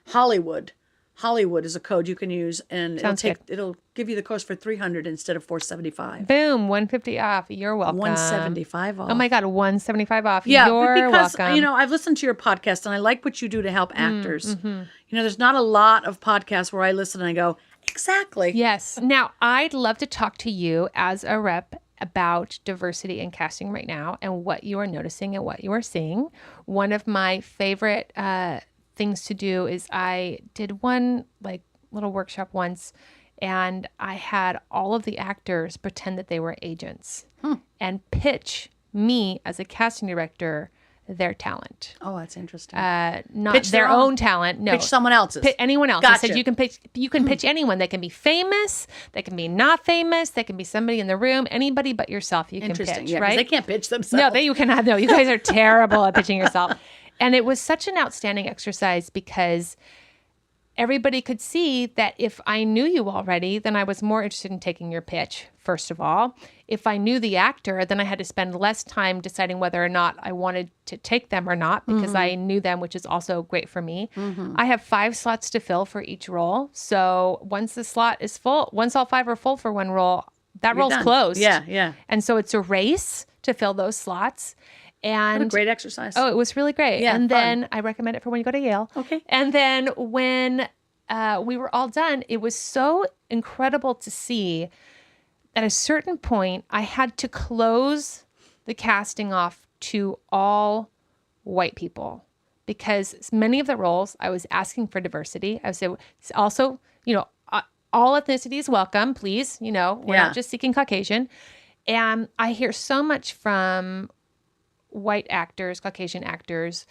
Hollywood. Hollywood is a code you can use, and it'll give you the cost for $300 instead of $475. Boom, $150 off. You're welcome. $175 off. Oh my God, $175 off. Yeah, You're because welcome. I've listened to your podcast, and I like what you do to help actors. There's not a lot of podcasts where I listen and I go, exactly. Yes. Now, I'd love to talk to you as a rep about diversity in casting right now and what you are noticing and what you are seeing. One of my favorite things to do is I did one little workshop once, and I had all of the actors pretend that they were agents and pitch me as a casting director their talent. Oh, that's interesting. Not pitch their own talent. No, pitch someone else's. Anyone else. Gotcha. I said you can pitch anyone. They can be famous. They can be not famous. They can be somebody in the room. Anybody but yourself. You can pitch. Yeah, right? They can't pitch themselves. No, you cannot. No, you guys are terrible at pitching yourself. And it was such an outstanding exercise because everybody could see that if I knew you already, then I was more interested in taking your pitch, first of all. If I knew the actor, then I had to spend less time deciding whether or not I wanted to take them or not because I knew them, which is also great for me. I have 5 slots to fill for each role. So once the slot is full, once all 5 are full for one role, that role's closed. Yeah. And so it's a race to fill those slots. And what a great exercise. Oh, it was really great. Yeah, and fun. then I recommend it for when you go to Yale. Okay. And then when we were all done, it was so incredible to see. At a certain point, I had to close the casting off to all white people because many of the roles I was asking for diversity. I was also, all ethnicities welcome, please. We're not just seeking Caucasian. And I hear so much from white actors, Caucasian actors,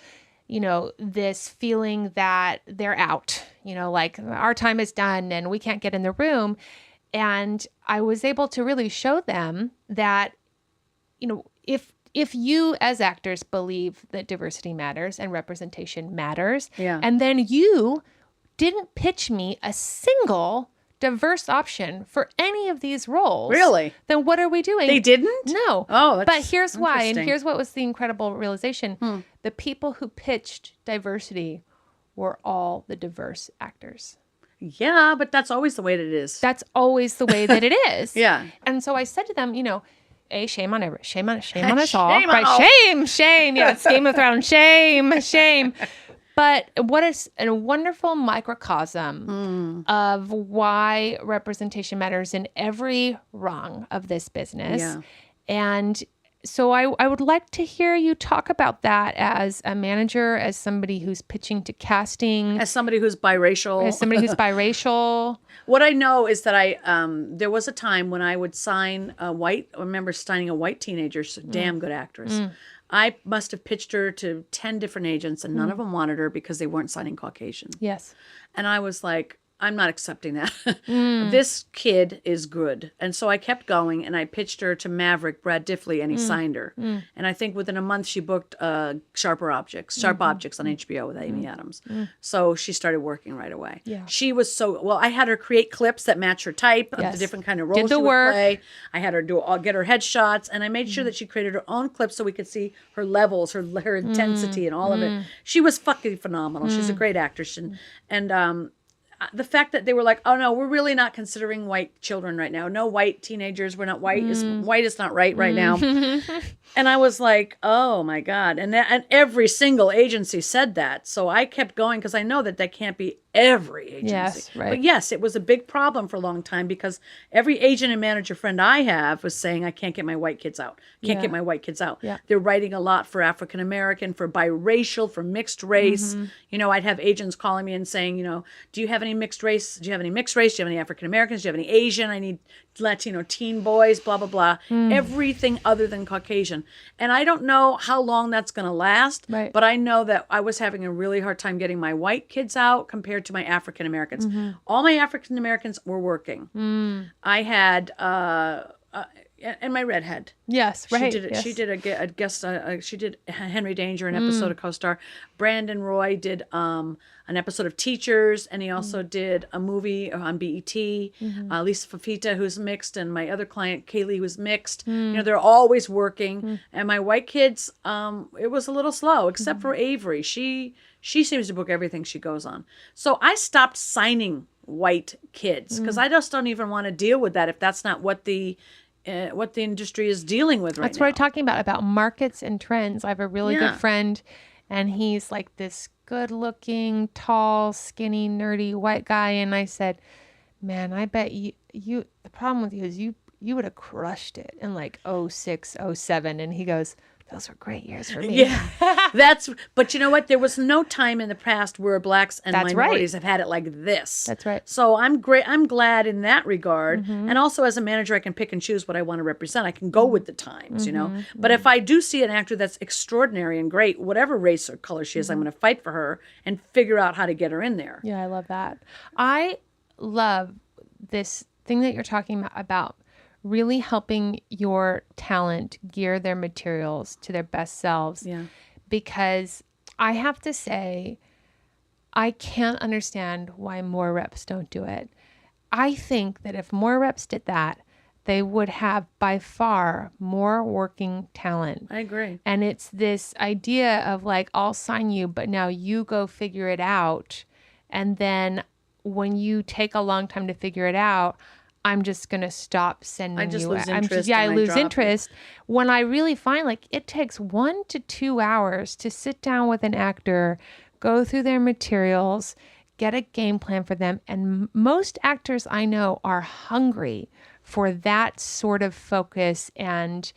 this feeling that they're out, like our time is done and we can't get in the room. And I was able to really show them that, if you as actors believe that diversity matters and representation matters, and then you didn't pitch me a single diverse option for any of these roles. Really? Then what are we doing? They didn't? No. Oh, that's But here's why, and interesting. here's what was the incredible realization. The people who pitched diversity were all the diverse actors. Yeah, but that's always the way that it is. That's always the way that it is. Yeah. And so I said to them, shame on us all. Shame on Right? all. Shame. Yeah, it's Game of Thrones. Shame. But what is a wonderful microcosm of why representation matters in every rung of this business. Yeah. And so I would like to hear you talk about that as a manager, as somebody who's pitching to casting, As somebody who's biracial. What I know is that there was a time when I would sign I remember signing a white teenager, damn good actress. I must have pitched her to 10 different agents and none of them wanted her because they weren't signing Caucasian. Yes. And I was like, I'm not accepting that. This kid is good. And so I kept going and I pitched her to Maverick, Brad Diffley, and he signed her. And I think within a month she booked Sharp Objects on HBO with Amy Adams. So she started working right away. Yeah. She was I had her create clips that match her type of the different kind of roles she would play. I had her get her headshots and I made sure that she created her own clips so we could see her levels, her intensity and all of it. She was fucking phenomenal. She's a great actress. And the fact that they were like, oh no, we're really not considering white children right now. No white teenagers. We're not white. White is not right now. And I was like, oh my God. And every single agency said that. So I kept going because I know that can't be every agency. Yes, right. But yes, it was a big problem for a long time because every agent and manager friend I have was saying, I can't get my white kids out. Can't get my white kids out. Yeah. They're writing a lot for African American, for biracial, for mixed race. I'd have agents calling me and saying, do you have any mixed race? Do you have any mixed race? Do you have any African Americans? Do you have any Asian? I need Latino teen boys, blah, blah, blah. Everything other than Caucasian. And I don't know how long that's going to last, but I know that I was having a really hard time getting my white kids out compared to my African Americans. All my African Americans were working. I had, and my redhead. Yes, right. She did a guest. She did Henry Danger, an episode of Co-Star. Brandon Roy did an episode of Teachers, and he also did a movie on BET. Lisa Fafita, who's mixed, and my other client Kaylee, who's mixed. They're always working. And my white kids, it was a little slow, except for Avery. She seems to book everything she goes on. So I stopped signing white kids because I just don't even want to deal with that if that's not what the industry is dealing with right now. That's what I'm talking about markets and trends. I have a really good friend, and he's like this good-looking, tall, skinny, nerdy white guy. And I said, man, I bet you the problem with you is you would have crushed it in like 06, 07. And he goes, those were great years for me. Yeah, but you know what? There was no time in the past where blacks and minorities have had it like this. That's right. So I'm glad in that regard. And also as a manager, I can pick and choose what I want to represent. I can go with the times, But if I do see an actor that's extraordinary and great, whatever race or color she is, I'm going to fight for her and figure out how to get her in there. Yeah, I love that. I love this thing that you're talking about really helping your talent gear their materials to their best selves. Yeah. Because I have to say, I can't understand why more reps don't do it. I think that if more reps did that, they would have by far more working talent. I agree. And it's this idea of like, I'll sign you, but now you go figure it out. And then when you take a long time to figure it out, I'm just going to stop sending you. I just lose interest. I lose interest. When I really find like it takes 1 to 2 hours to sit down with an actor, go through their materials, get a game plan for them. And most actors I know are hungry for that sort of focus and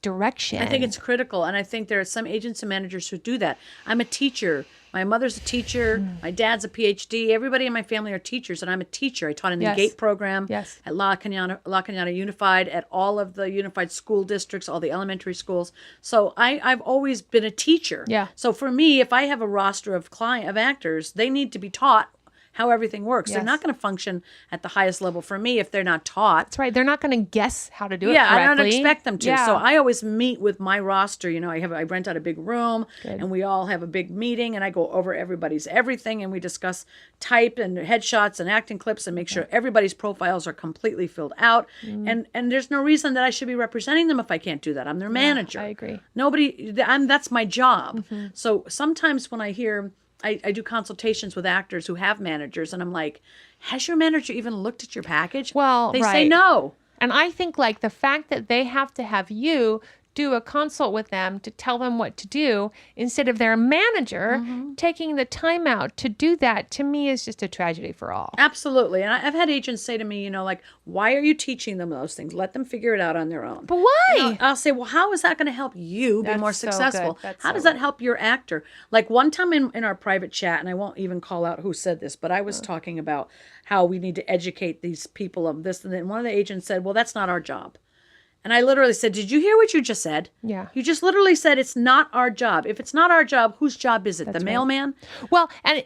direction. I think it's critical. And I think there are some agents and managers who do that. I'm a teacher My mother's a teacher. My dad's a PhD. Everybody in my family are teachers, and I'm a teacher. I taught in the Yes. GATE program Yes. at La Cañada Unified, at all of the unified school districts, all the elementary schools. So I've always been a teacher. Yeah. So for me, if I have a roster of actors, they need to be taught how everything works. They're Yes. not going to function at the highest level for me if they're not taught. That's right. They're not going to guess how to do it Yeah, I don't correctly. expect them to. Yeah. So I always meet with my roster. You know, I rent out a big room, Good. and we all have a big meeting, and I go over everybody's everything, and we discuss type and headshots and acting clips, and make sure everybody's profiles are completely filled out. Mm. And there's no reason that I should be representing them if I can't do that. I'm their manager. I agree. That's my job. Mm-hmm. So sometimes when I hear. I do consultations with actors who have managers, and I'm like, has your manager even looked at your package? Well, they say right. no. And I think like the fact that they have to have you do a consult with them to tell them what to do instead of their manager taking the time out to do that, to me is just a tragedy for all. Absolutely. And I've had agents say to me, you know, like, why are you teaching them those things? Let them figure it out on their own. But why? You know, I'll say, well, how is that going to help you be That's more so successful? good. That's How so does that good. help your actor? Like one time in our private chat, and I won't even call out who said this, but I was talking about how we need to educate these people of this. And then one of the agents said, well, that's not our job. And I literally said, did you hear what you just said? Yeah. You just literally said it's not our job. If it's not our job, whose job is it? That's The right. mailman? Well, and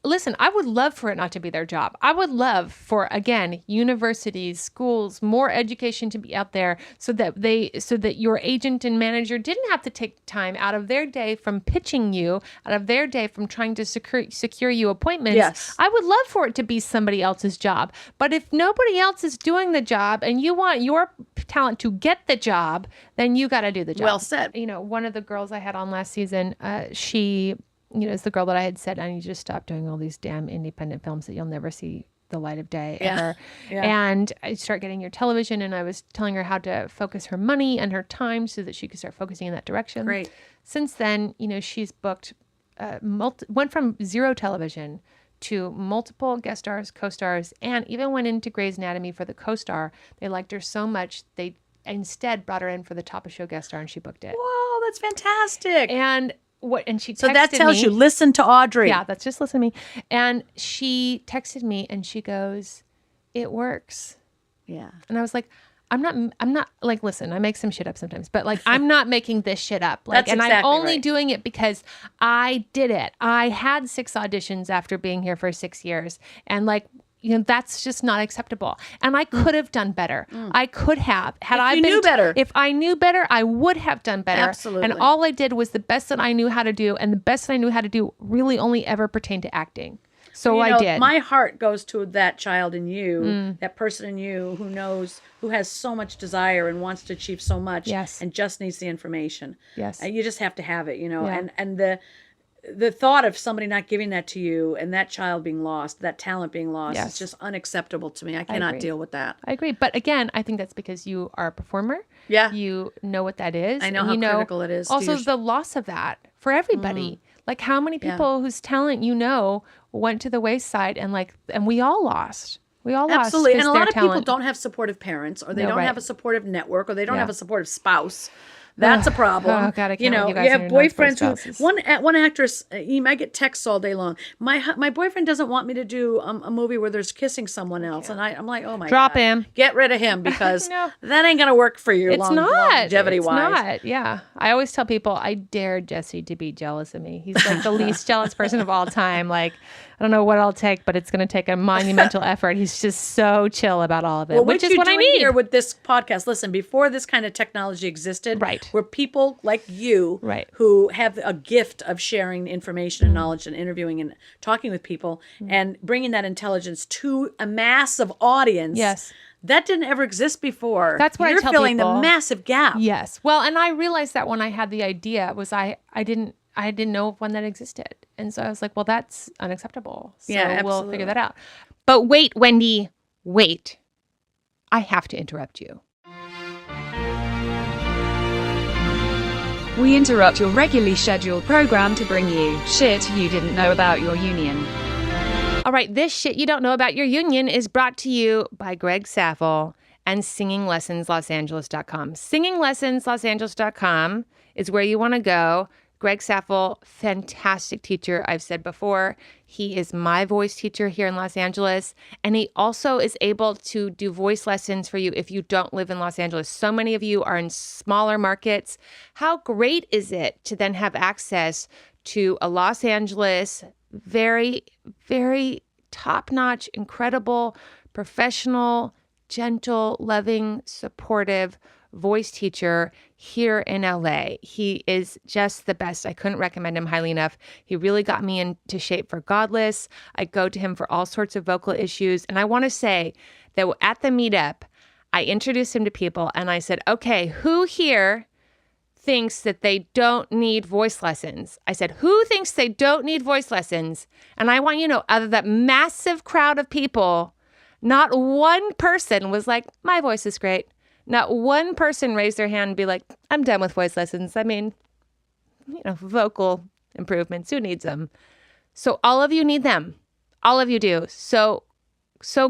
listen, I would love for it not to be their job. I would love for, again, universities, schools, more education to be out there so that your agent and manager didn't have to take time out of their day from pitching you, out of their day from trying to secure you appointments. Yes. I would love for it to be somebody else's job. But if nobody else is doing the job and you want your talent to get the job, then you got to do the job. Well said. You know, one of the girls I had on last season, she, you know, is the girl that I had said, I need you to stop doing all these damn independent films that you'll never see the light of day ever. Yeah. And I start getting your television, and I was telling her how to focus her money and her time so that she could start focusing in that direction. Great. Since then, you know, she's booked, went from 0 television to multiple guest stars, co-stars, and even went into Grey's Anatomy for the co-star. They liked her so much, they instead brought her in for the top of show guest star, and she booked it. Whoa, that's fantastic. And she texted So that tells me, you, listen to Audrey. yeah, that's just listen to me. And she texted me and she goes, it works. Yeah. And I was like, I'm not like, listen, I make some shit up sometimes, but like, I'm not making this shit up. Like, That's and I'm exactly only right. doing it because I did it. I had 6 auditions after being here for 6 years. And like, you know, that's just not acceptable. And I could have done better. I could have. Had I you been knew better. If I knew better, I would have done better. Absolutely. And all I did was the best that I knew how to do. And the best that I knew how to do really only ever pertained to acting. So You know, I did. My heart goes to that child in you, that person in you who knows, who has so much desire and wants to achieve so much, Yes. and just needs the information. Yes. And you just have to have it, you know. Yeah. And the thought of somebody not giving that to you and that child being lost, that talent being lost, Yes. is just unacceptable to me. I cannot agree. deal with that. I agree. But again, I think that's because you are a performer. Yeah. You know what that is. I know and how you know critical it is to Also, your- the loss of that for everybody. Like how many people whose talent you know went to the wayside and we all lost. We all lost. Absolutely. And 'cause a their lot of people talent- don't have supportive parents, or they No, don't right. have a supportive network, or they don't Yeah. have a supportive spouse. That's a problem. Oh, God, I can't you know, with you guys you have and your non-supportive boyfriends spouses. who one actress. You might get texts all day long. My boyfriend doesn't want me to do a movie where there's kissing someone else, and I'm like, oh my Drop God. him. Get rid of him because No. that ain't gonna work for you. It's not. Longevity It's wise. not. Yeah. I always tell people I dare Jesse to be jealous of me. He's like the least jealous person of all time. Like, I don't know what I'll take, but it's going to take a monumental effort. He's just so chill about all of it, Well, which is you're what I doing need. here with this podcast. Listen, before this kind of technology existed, Right. where people like you, Right. who have a gift of sharing information and knowledge and interviewing and talking with people and bringing that intelligence to a massive audience. Yes. That didn't ever exist before. That's what I You're tell filling people. the massive gap. Yes. Well, and I realized that when I had the idea was I didn't know of one that existed. And so I was like, well, that's unacceptable. So Yeah, we'll absolutely. figure that out. But wait, Wendy, wait. I have to interrupt you. We interrupt your regularly scheduled program to bring you shit you didn't know about your union. All right, this shit you don't know about your union is brought to you by Greg Saffell and SingingLessonsLosAngeles.com. SingingLessonsLosAngeles.com is where you want to go Greg Saffell, fantastic teacher. I've said before, he is my voice teacher here in Los Angeles. And he also is able to do voice lessons for you if you don't live in Los Angeles. So many of you are in smaller markets. How great is it to then have access to a Los Angeles, very, very top-notch, incredible, professional, gentle, loving, supportive voice teacher here in LA. He is just the best. I couldn't recommend him highly enough. He really got me into shape for Godless. I go to him for all sorts of vocal issues. And I want to say that at the meetup, I introduced him to people and I said, okay, who here thinks that they don't need voice lessons? I said, who thinks they don't need voice lessons? And I want you to know, out of that massive crowd of people, not one person was like, my voice is great. Not one person raised their hand and be like, I'm done with voice lessons. I mean, vocal improvements, who needs them? So all of you need them. All of you do. So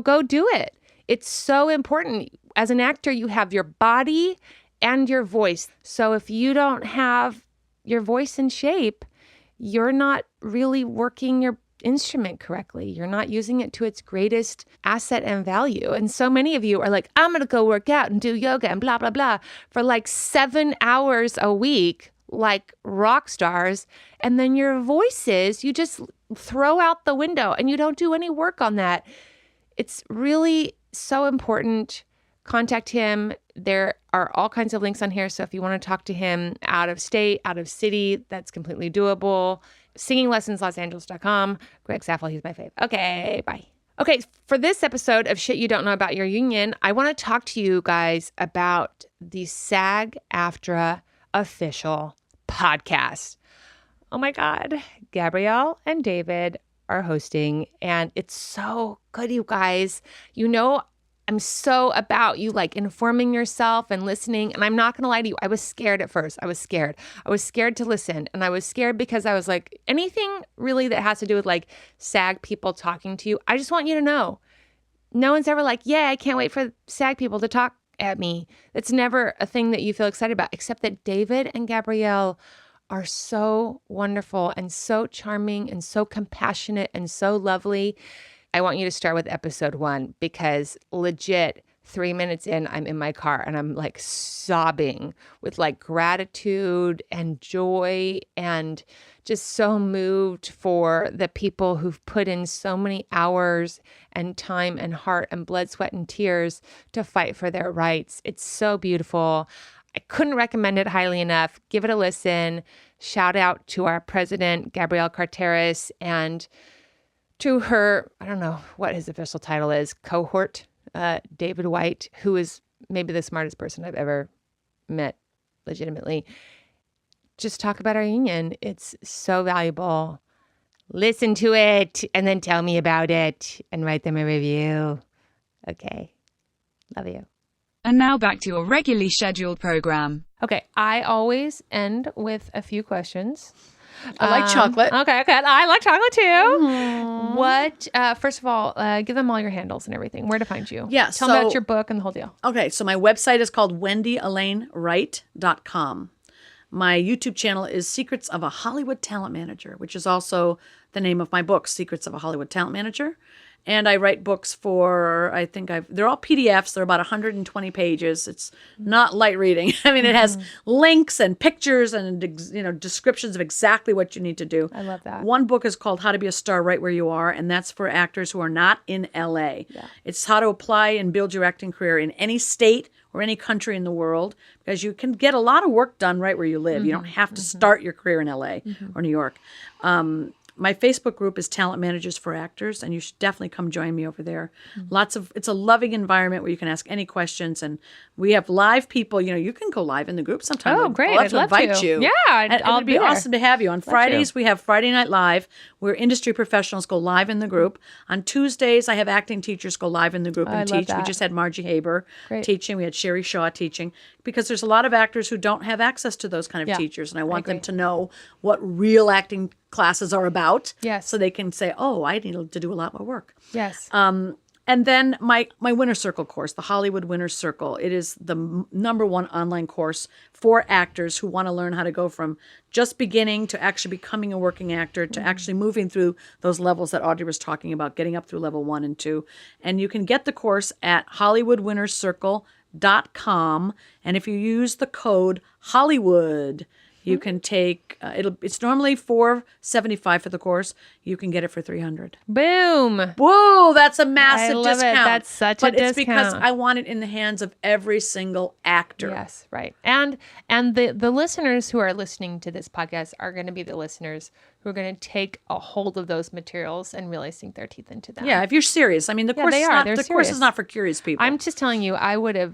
go do it. It's so important. As an actor, you have your body and your voice. So if you don't have your voice in shape, you're not really working your instrument correctly. You're not using it to its greatest asset and value. And so many of you are like, I'm going to go work out and do yoga and blah, blah, blah for like 7 hours a week, like rock stars. And then your voices, you just throw out the window and you don't do any work on that. It's really so important. Contact him. There are all kinds of links on here. So if you want to talk to him out of state, out of city, that's completely doable. SingingLessonsLosAngeles.com. Greg Saffell, he's my fave. Okay, bye. Okay, for this episode of Shit You Don't Know About Your Union, I want to talk to you guys about the SAG-AFTRA official podcast. Oh my God. Gabrielle and David are hosting, and it's so good, you guys. I'm so about you like informing yourself and listening. And I'm not going to lie to you. I was scared at first. I was scared to listen. And I was scared because I was like, anything really that has to do with like SAG people talking to you, I just want you to know. No one's ever like, yeah, I can't wait for SAG people to talk at me. It's never a thing that you feel excited about, except that David and Gabrielle are so wonderful and so charming and so compassionate and so lovely. I want you to start with episode 1 because legit 3 minutes in, I'm in my car and I'm like sobbing with like gratitude and joy and just so moved for the people who've put in so many hours and time and heart and blood, sweat, and tears to fight for their rights. It's so beautiful. I couldn't recommend it highly enough. Give it a listen. Shout out to our president, Gabrielle Carteris, and to her, I don't know what his official title is, cohort, David White, who is maybe the smartest person I've ever met, legitimately. Just talk about our union. It's so valuable. Listen to it and then tell me about it and write them a review. Okay. Love you. And now back to your regularly scheduled program. Okay. I always end with a few questions. I like chocolate. Okay. I like chocolate too. What, first of all, give them all your handles and everything, where to find you. Yeah. Tell them about your book and the whole deal. Okay. So my website is called wendyalaneWright.com. My YouTube channel is Secrets of a Hollywood Talent Manager, which is also the name of my book, Secrets of a Hollywood Talent Manager. And I write books for, they're all PDFs. They're about 120 pages. It's not light reading. I mean, it has links and pictures and, descriptions of exactly what you need to do. I love that. One book is called How to Be a Star Right Where You Are, and that's for actors who are not in LA. Yeah. It's how to apply and build your acting career in any state or any country in the world, because you can get a lot of work done right where you live. You don't have to start your career in LA or New York. My Facebook group is Talent Managers for Actors, and you should definitely come join me over there. It's a loving environment where you can ask any questions, and we have live people. You can go live in the group sometime. Oh, great. I'd love to invite you. Yeah, it'd be awesome to have you. On Fridays, we have Friday Night Live, where industry professionals go live in the group. On Tuesdays, I have acting teachers go live in the group and teach. We just had Margie Haber teaching. We had Sherry Shaw teaching, because there's a lot of actors who don't have access to those kind of teachers, and I want them to know what real acting classes are about. Yes. So they can say, oh, I need to do a lot more work. Yes. And then my Winner Circle course, the Hollywood Winner Circle. It is the #1 online course for actors who want to learn how to go from just beginning to actually becoming a working actor to actually moving through those levels that Audrey was talking about, getting up through level 1 and 2. And you can get the course at HollywoodWinnerCircle.com. And if you use the code Hollywood, you can take it's normally $475 for the course. You can get it for $300. Boom. Whoa, that's a massive I love discount. it. That's such a But it's because discount. I want it in the hands of every single actor. Yes, right. And the listeners who are listening to this podcast are going to be the listeners who are going to take a hold of those materials and really sink their teeth into them. Yeah, if you're serious. I mean, the course they is are. not They're the course is serious. not for curious people. I'm just telling you, I would have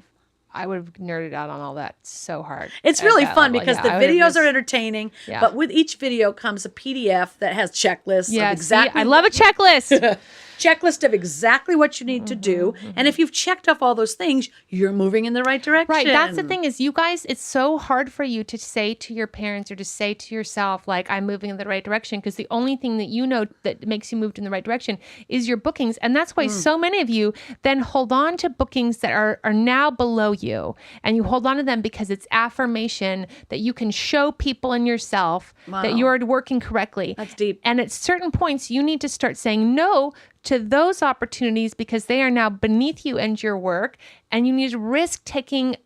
nerded out on all that so hard. It's at really that fun level. because Yeah, the I would have videos just- are entertaining, Yeah. but with each video comes a PDF that has checklists Yeah, of exactly see, I love a checklist. checklist of exactly what you need to do. And if you've checked off all those things, you're moving in the right direction. Right. That's the thing is you guys, it's so hard for you to say to your parents or to say to yourself, like, I'm moving in the right direction. Because the only thing that you know that makes you move in the right direction is your bookings. And that's why so many of you then hold on to bookings that are now below you. And you hold on to them because it's affirmation that you can show people and yourself that you're working correctly. That's deep. And at certain points, you need to start saying no to those opportunities because they are now beneath you and your work, and you need to risk taking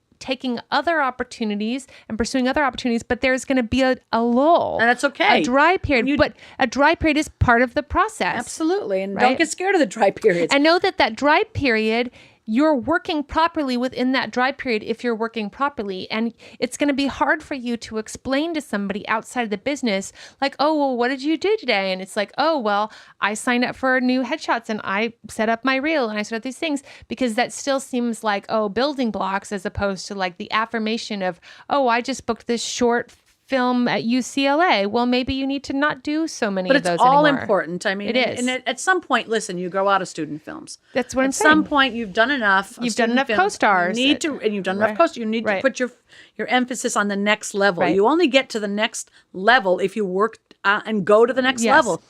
other opportunities and pursuing other opportunities, but there's going to be a lull. And that's okay. A dry period. But a dry period is part of the process. Absolutely. And Right? don't get scared of the dry periods. And know that dry period, you're working properly within that dry period if you're working properly. And it's going to be hard for you to explain to somebody outside of the business, like, oh, well, what did you do today? And it's like, oh, well, I signed up for new headshots and I set up my reel and I set up these things, because that still seems like, oh, building blocks, as opposed to like the affirmation of, oh, I just booked this short film at UCLA. Well, maybe you need to not do so many But of it's those all anymore. important. I mean, It is. And at some point, listen, you grow out of student films. That's what I'm At saying. some point, you've done enough. of You've done student enough films. co-stars. You need to, and you've done enough Right. co-stars. You need to Right. put your emphasis on the next level. Right. You only get to the next level if you work and go to the next Yes. level.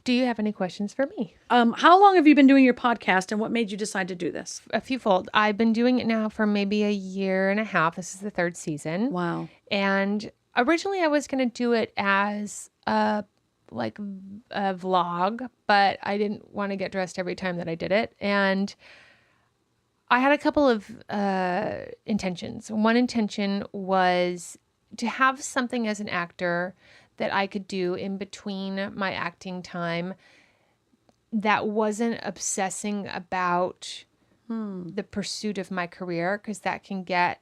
Do you have any questions for me? How long have you been doing your podcast, and what made you decide to do this? A few fold. I've been doing it now for maybe a year and a half. This is the 3rd season. Wow. And originally I was going to do it as a vlog, but I didn't want to get dressed every time that I did it. And I had a couple of intentions. One intention was to have something as an actor that I could do in between my acting time that wasn't obsessing about the pursuit of my career, because that can get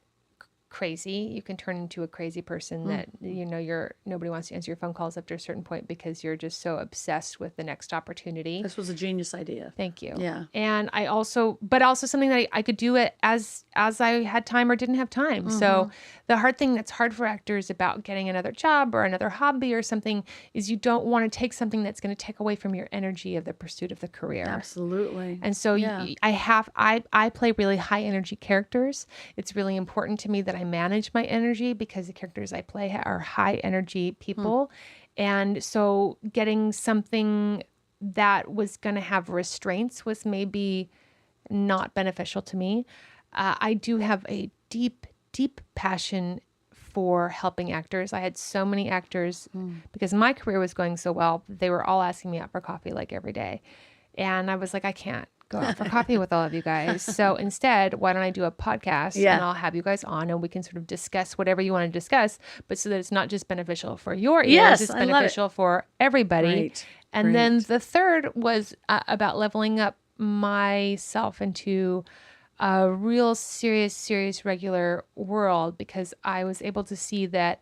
crazy. You can turn into a crazy person that, nobody wants to answer your phone calls after a certain point because you're just so obsessed with the next opportunity. This was a genius idea. Thank you. Yeah. And I also something that I could do it as I had time or didn't have time. So the hard thing that's hard for actors about getting another job or another hobby or something is you don't want to take something that's going to take away from your energy of the pursuit of the career. Absolutely. And so Yeah. I play really high energy characters. It's really important to me that I manage my energy because the characters I play are high energy people. And so getting something that was going to have restraints was maybe not beneficial to me. I do have a deep, deep passion for helping actors. I had so many actors because my career was going so well. They were all asking me out for coffee like every day. And I was like, I can't go out for coffee with all of you guys. So instead, why don't I do a podcast and I'll have you guys on and we can sort of discuss whatever you want to discuss, but so that it's not just beneficial for your ears, Yes, it's I love it. beneficial for everybody. Great, And then great. the third was about leveling up myself into a real serious regular world, because I was able to see that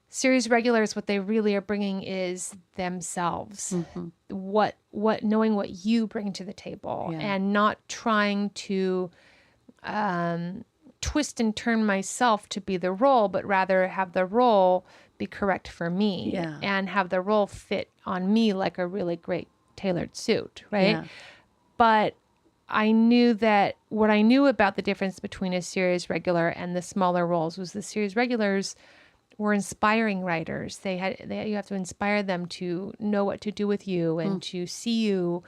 series regulars, what they really are bringing is themselves. Knowing what you bring to the table, and not trying to twist and turn myself to be the role, but rather have the role be correct for me and have the role fit on me like a really great tailored suit, right? Yeah. But I knew that what I knew about the difference between a series regular and the smaller roles was the series regulars were inspiring writers. You have to inspire them to know what to do with you and to see you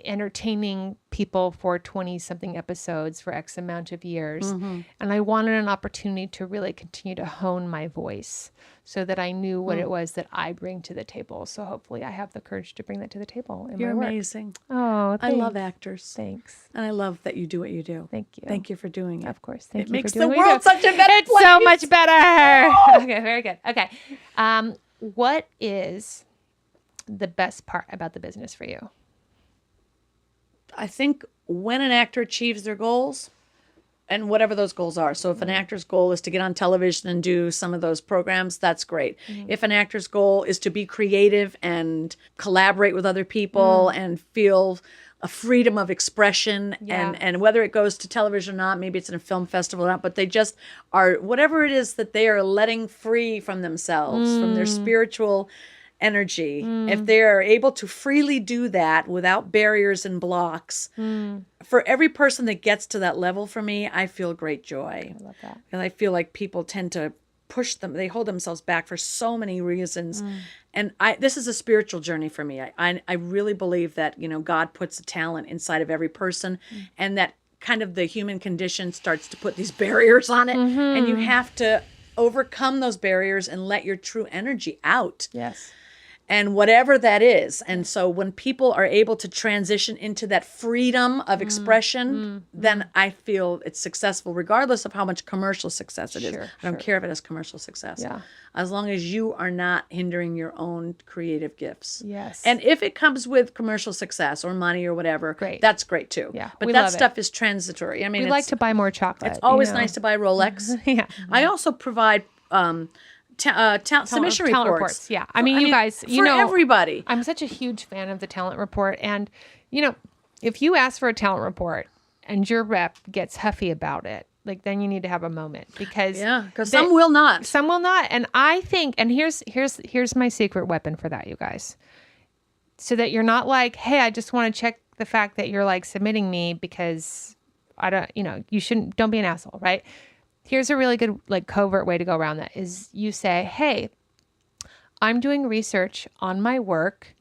entertaining people for 20 something episodes for X amount of years. And I wanted an opportunity to really continue to hone my voice so that I knew what it was that I bring to the table. So hopefully I have the courage to bring that to the table in You're my work. amazing. Oh, I thanks. love actors. Thanks. And I love that you do what you do. Thank you. Thank you for doing it. Of course. Thank It you makes for the doing what you world do. such a better It's place. so much better. Okay, very good. Okay. What is the best part about the business for you? I think when an actor achieves their goals, and whatever those goals are. So if an actor's goal is to get on television and do some of those programs, that's great. If an actor's goal is to be creative and collaborate with other people and feel a freedom of expression, and whether it goes to television or not, maybe it's in a film festival or not, but they just are, whatever it is that they are letting free from themselves, from their spiritual energy, if they are able to freely do that without barriers and blocks, for every person that gets to that level, for me, I feel great joy. I love that. And I feel like people tend to push them, they hold themselves back for so many reasons. And this is a spiritual journey for me. I really believe that, God puts a talent inside of every person, and that kind of the human condition starts to put these barriers on it, and you have to overcome those barriers and let your true energy out. Yes. And whatever that is. And so when people are able to transition into that freedom of expression, then I feel it's successful, regardless of how much commercial success it is. Sure, I don't care if it has commercial success. Yeah. As long as you are not hindering your own creative gifts. Yes. And if it comes with commercial success or money or whatever, Great. that's great too. Yeah, But we that love it. stuff is transitory. I mean, We like to buy more chocolate. it's always you know. nice to buy Rolex. Yeah. I also provide submission talent reports. Yeah. I mean, you guys, for everybody. I'm such a huge fan of the talent report. And, if you ask for a talent report and your rep gets huffy about it, like then you need to have a moment because some will not. Some will not. And I think, and here's my secret weapon for that, you guys. So that you're not like, hey, I just want to check the fact that you're like submitting me because I don't, don't be an asshole, right? Here's a really good like covert way to go around that is you say, hey, I'm doing research on my work.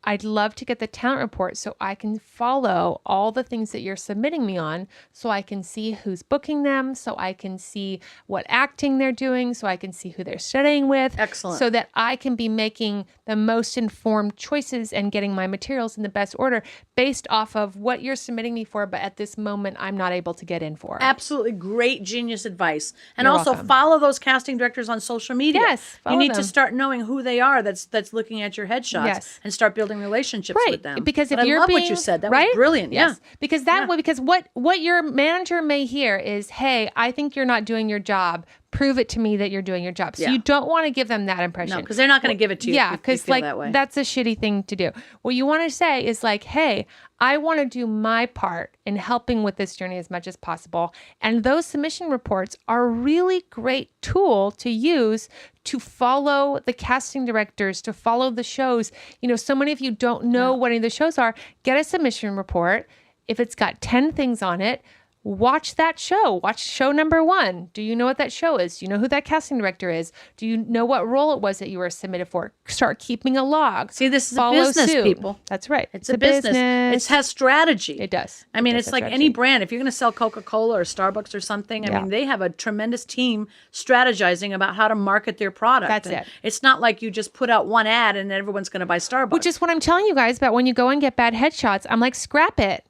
I'd love to get the talent report so I can follow all the things that you're submitting me on so I can see who's booking them, so I can see what acting they're doing, so I can see who they're studying with. Excellent. So that I can be making the most informed choices and getting my materials in the best order based off of what you're submitting me for, but at this moment I'm not able to get in for. Absolutely great, genius advice. And You're also welcome. follow those casting directors on social media. Yes, you follow need to them. start knowing who they are that's looking at your headshots and start building relationships Right, with them. because if But you're I love being, what you said. That right? was brilliant. Yes. Yeah. Because because what your manager may hear is, hey, I think you're not doing your job. Prove it to me that you're doing your job. So you don't want to give them that impression. No, because they're not going to give it to you. Yeah, because because that way. that's a shitty thing to do. What you want to say is like, hey, I want to do my part in helping with this journey as much as possible. And those submission reports are a really great tool to use to follow the casting directors, to follow the shows. So many of you don't know what any of the shows are. Get a submission report. If it's got 10 things on it, watch that show. Watch show number 1. Do you know what that show is? Do you know who that casting director is? Do you know what role it was that you were submitted for? Start keeping a log. See, this is Follow a business, suit. people. That's right. It's a business. It has strategy. It does. I mean, It it's does like have any strategy. brand. If you're going to sell Coca-Cola or Starbucks or something, I mean, they have a tremendous team strategizing about how to market their product. That's And it. It's not like you just put out one ad and everyone's going to buy Starbucks. Which is what I'm telling you guys about when you go and get bad headshots. I'm like, scrap it.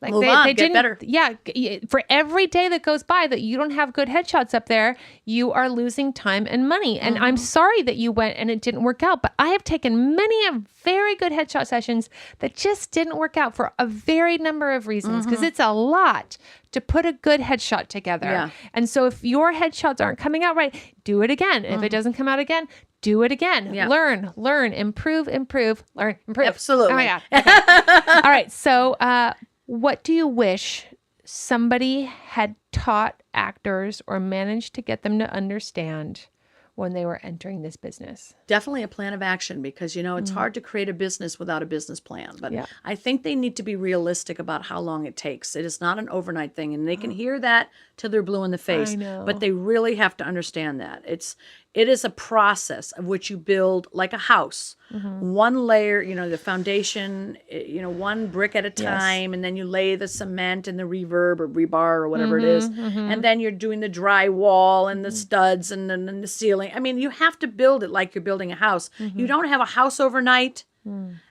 Like Move on, get didn't, better. Yeah. For every day that goes by that you don't have good headshots up there, you are losing time and money. And I'm sorry that you went and it didn't work out, but I have taken many of very good headshot sessions that just didn't work out for a very number of reasons because it's a lot to put a good headshot together. Yeah. And so if your headshots aren't coming out right, do it again. If it doesn't come out again, do it again. Yeah. Learn, improve, learn, improve. Absolutely. Oh my God. Okay. All right. So, what do you wish somebody had taught actors or managed to get them to understand when they were entering this business? Definitely a plan of action because, it's hard to create a business without a business plan. But Yeah. I think they need to be realistic about how long it takes. It is not an overnight thing. And they can hear that till they're blue in the face. I know. But they really have to understand that. It's It is a process of which you build like a house. One layer, the foundation, one brick at a time, and then you lay the cement and the reverb or rebar or whatever it is. And then you're doing the drywall and the studs and then the ceiling. I mean, you have to build it like you're building a house. You don't have a house overnight.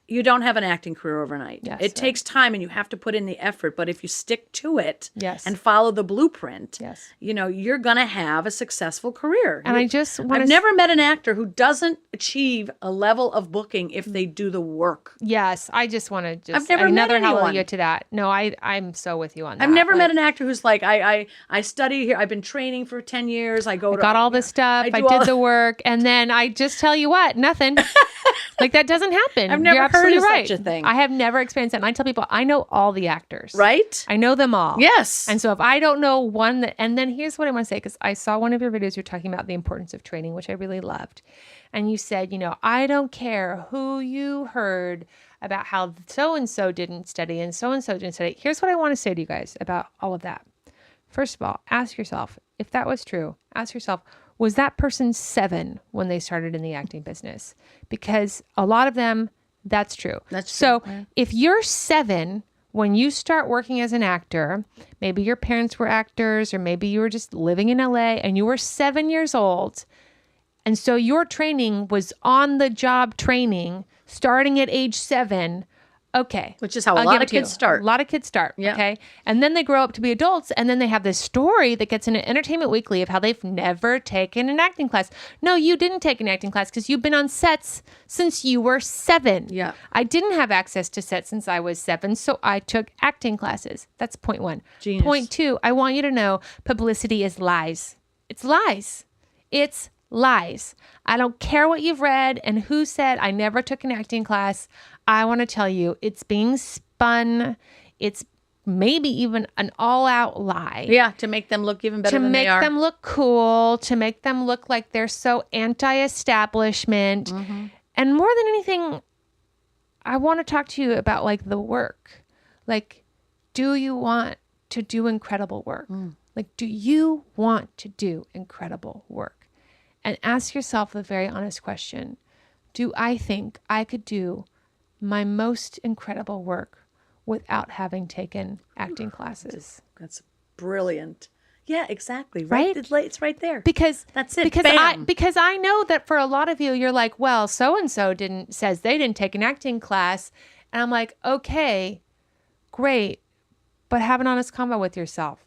You don't have an acting career overnight. Yes, it takes time and you have to put in the effort. But if you stick to it and follow the blueprint, you're going to have a successful career. And I've never met an actor who doesn't achieve a level of booking if they do the work. Yes, I just want to I've never met another anyone. hallelujah to that. No, I'm so with you on that. I've never met an actor who's like, I study here. I've been training for 10 years. I got all this stuff. I did the work. And then I just tell you what, nothing. Like that doesn't happen. I've never heard of right. such a thing. I have never experienced that. And I tell people, I know all the actors. Right? I know them all. Yes. And so if I don't know one and then here's what I want to say, because I saw one of your videos, you're talking about the importance of training, which I really loved. And you said, I don't care who you heard about how so-and-so didn't study and so-and-so didn't study. Here's what I want to say to you guys about all of that. First of all, ask yourself, if that was true, ask yourself, was that person 7 when they started in the acting business? Because a lot of them, that's true. That's true. So if you're 7 when you start working as an actor, maybe your parents were actors or maybe you were just living in LA and you were 7 years old. And so your training was on the job training starting at age 7. Okay. Which is how a lot of kids start. A lot of kids start. Yeah. Okay. And then they grow up to be adults and then they have this story that gets into Entertainment Weekly of how they've never taken an acting class. No, you didn't take an acting class because you've been on sets since you were 7. Yeah. I didn't have access to sets since I was 7, so I took acting classes. That's point 1. Genius. Point 2, I want you to know publicity is lies. It's lies. It's lies. I don't care what you've read and who said I never took an acting class. I want to tell you, it's being spun. It's maybe even an all-out lie. Yeah, to make them look even better than they are. To make them look cool, to make them look like they're so anti-establishment. And more than anything, I want to talk to you about like the work. Like, do you want to do incredible work? Like, do you want to do incredible work? And ask yourself the very honest question. Do I think I could do my most incredible work without having taken acting classes? That's brilliant. Yeah, exactly. Right? It's right there. Because that's it. Because I know that for a lot of you, you're like, well, so-and-so says they didn't take an acting class. And I'm like, okay, great. But have an honest convo with yourself.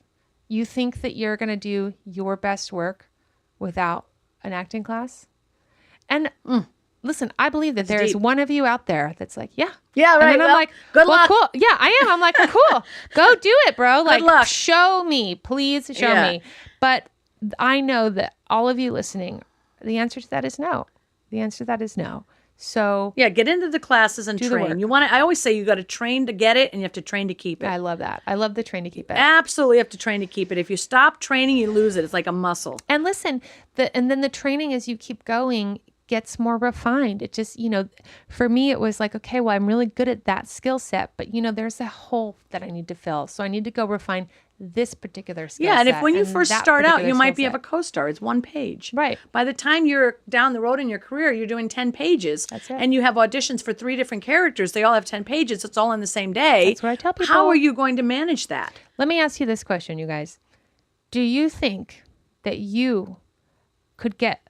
You think that you're going to do your best work without an acting class? And listen, I believe that there's one of you out there that's like, yeah. Yeah, right. And then I'm like, good luck. Cool. Yeah, I am. I'm like, cool. Go do it, bro. Like, good luck. Show me. Please show me. But I know that all of you listening, the answer to that is no. The answer to that is no. So yeah, get into the classes and train. You want to? I always say you got to train to get it, and you have to train to keep it. I love that. I love the train to keep it. Absolutely, have to train to keep it. If you stop training, you lose it. It's like a muscle. And listen, and then the training as you keep going gets more refined. It just, for me, it was like, okay, well, I'm really good at that skill set, but there's a hole that I need to fill. So I need to go refine this particular skill set. Yeah, and if when you first start out, you might have a a co-star. It's 1 page. Right. By the time you're down the road in your career, you're doing 10 pages. That's it. And you have auditions for 3 different characters. They all have 10 pages. It's all in the same day. That's what I tell people. How are you going to manage that? Let me ask you this question, you guys. Do you think that you could get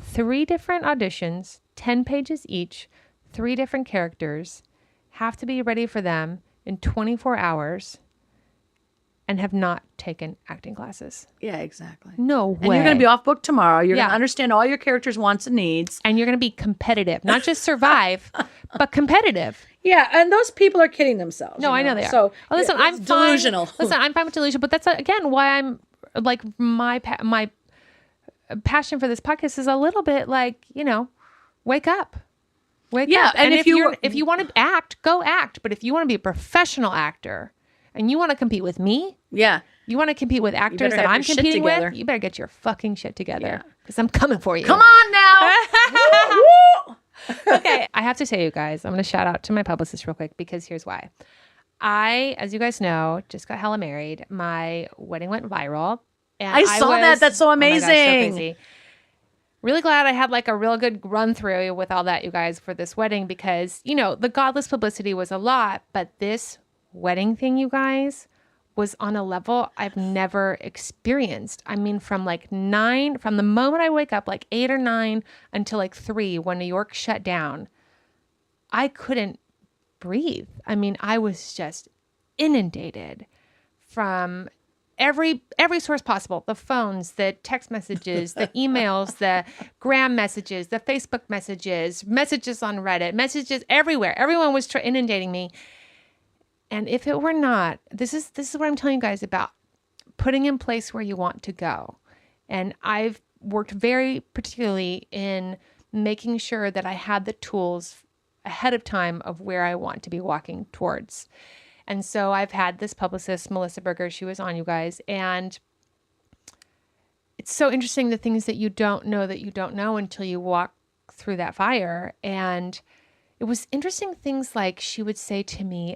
3 different auditions, 10 pages each, 3 different characters, have to be ready for them in 24 hours, and have not taken acting classes? Yeah, exactly. No way. And you're going to be off book tomorrow. You're going to understand all your characters' wants and needs. And you're going to be competitive. Not just survive, but competitive. Yeah, and those people are kidding themselves. No, I know they are. So listen, I'm delusional. Listen, I'm fine with delusion, but that's again why I'm like my passion for this podcast is a little bit like, wake up. Wake up. And if you want to act, go act. But if you want to be a professional actor and you want to compete with me, you want to compete with actors that I'm competing with, you better get your fucking shit together because I'm coming for you. Come on now. Woo, woo. Okay, I have to tell you guys, I'm going to shout out to my publicist real quick because here's why. I, as you guys know, just got hella married. My wedding went viral. And I saw that. That's so amazing. Oh my gosh, so crazy. really glad I had like a real good run through with all that, you guys, for this wedding because, you know, the godless publicity was a lot, but this wedding thing, you guys, was on a level I've never experienced. I mean, from the moment I wake up, like 8 or 9 until like 3 when New York shut down, I couldn't breathe. I mean, I was just inundated from every source possible, the phones, the text messages, the emails, the gram messages, the Facebook messages, messages on Reddit, messages everywhere. Everyone was inundating me. And if it were not, this is what I'm telling you guys about putting in place where you want to go. And I've worked very particularly in making sure that I had the tools ahead of time of where I want to be walking towards. And so I've had this publicist, Melissa Berger, she was on, you guys, and it's so interesting the things that you don't know until you walk through that fire. And it was interesting things like she would say to me,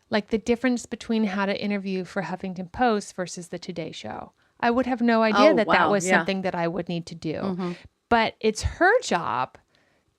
like the difference between how to interview for Huffington Post versus the Today Show. I would have no idea that was something that I would need to do. Mm-hmm. But it's her job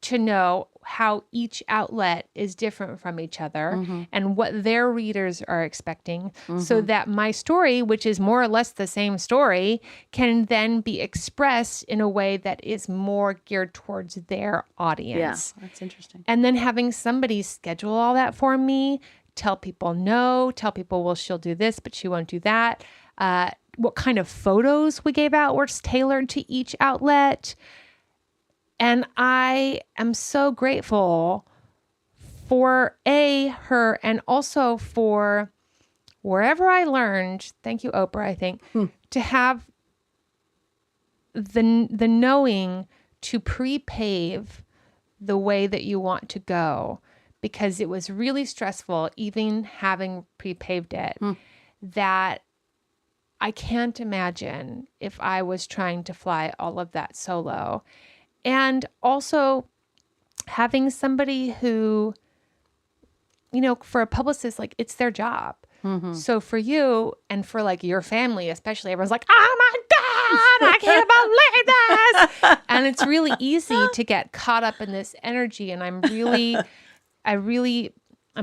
to know how each outlet is different from each other mm-hmm. and what their readers are expecting mm-hmm. so that my story, which is more or less the same story, can then be expressed in a way that is more geared towards their audience. Yeah, that's interesting. And then having somebody schedule all that for me, tell people no, tell people, well, she'll do this, but she won't do that. What kind of photos we gave out were tailored to each outlet. And I am so grateful for her and also for wherever I learned, thank you, Oprah, I think, to have the knowing to pre-pave the way that you want to go, because it was really stressful, even having pre-paved it, that I can't imagine if I was trying to fly all of that solo. And also having somebody who, you know, for a publicist, like it's their job. Mm-hmm. So for you and for like your family, especially, everyone's like, oh my God, I can't believe this. And it's really easy to get caught up in this energy. And I'm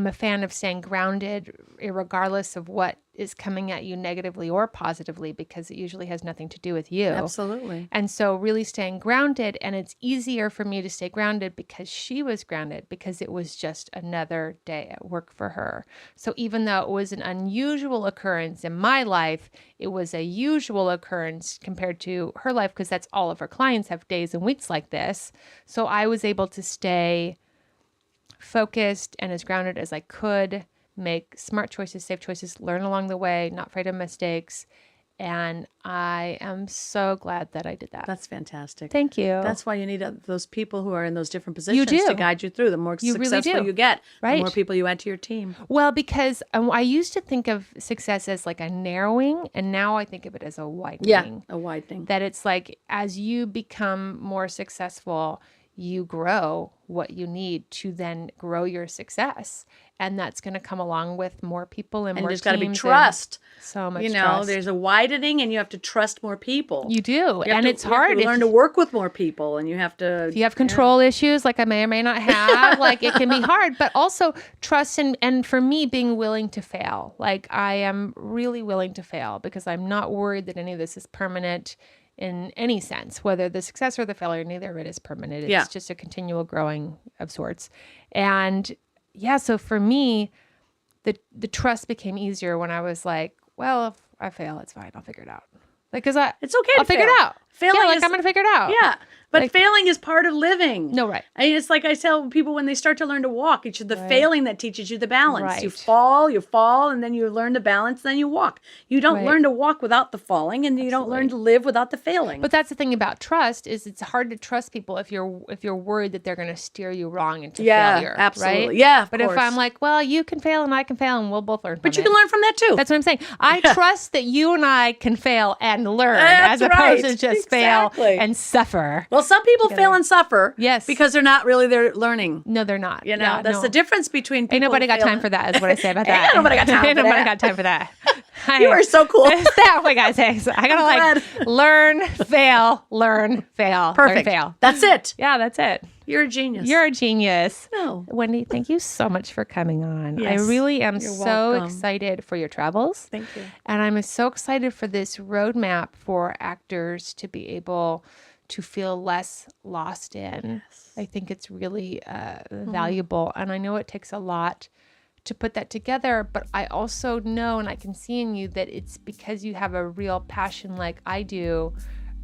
a fan of staying grounded, regardless of what is coming at you negatively or positively, because it usually has nothing to do with you. Absolutely. And so really staying grounded, and it's easier for me to stay grounded because she was grounded, because it was just another day at work for her. So even though it was an unusual occurrence in my life, it was a usual occurrence compared to her life, because that's all of her clients have days and weeks like this. So I was able to stay focused and as grounded as I could, make smart choices, safe choices, learn along the way, not afraid of mistakes. And I am so glad that I did that. That's fantastic. Thank you. That's why you need those people who are in those different positions to guide you through. The more successful you get, the more people you add to your team. Well, because I used to think of success as like a narrowing, and now I think of it as a widening. Yeah, a widening. That it's like as you become more successful, you grow what you need to then grow your success. And that's going to come along with more people and more teams. And there's got to be trust. So much trust. There's a widening, and you have to trust more people. You do. And it's hard. You learn to work with more people, and you have to... If you have control issues, like I may or may not have, like it can be hard. But also trust and for me, being willing to fail. Like I am really willing to fail, because I'm not worried that any of this is permanent in any sense, whether the success or the failure, neither of it is permanent. It's just a continual growing of sorts. And yeah, so for me, the trust became easier when I was like, well, if I fail, it's fine. I'll figure it out. Like, it's okay. I'll figure it out. Failing I'm going to figure it out. Yeah. But failing is part of living. No, right. I mean, it's like I tell people when they start to learn to walk, it's the failing that teaches you the balance. Right. You fall, and then you learn to balance, then you walk. You don't learn to walk without the falling, and you don't learn to live without the failing. But that's the thing about trust, is it's hard to trust people if you're worried that they're going to steer you wrong into failure. Absolutely. Right? Yeah, But if I'm like, well, you can fail and I can fail, and we'll both learn from it. But you can learn from that too. That's what I'm saying. I trust that you and I can fail and learn, as opposed to just fail and suffer. Well, Well, some people fail and suffer. Yes. Because they're not really there learning. No, they're not. You know, Yeah, that's no. the difference between people. Ain't nobody who got fail time and- for that, is what I say about that. Ain't nobody got time Ain't for nobody that. got time for that. You are so cool. Is that what I say? So I gotta learn, fail, learn, fail. Perfect. Learn, fail. That's it. Yeah, that's it. You're a genius. You're a genius. No. Wendy, thank you so much for coming on. Yes. I really am You're so welcome. excited for your travels. Thank you. And I'm so excited for this roadmap for actors to be able to feel less lost in. Yes. I think it's really valuable. And I know it takes a lot to put that together, but I also know, and I can see in you, that it's because you have a real passion like I do.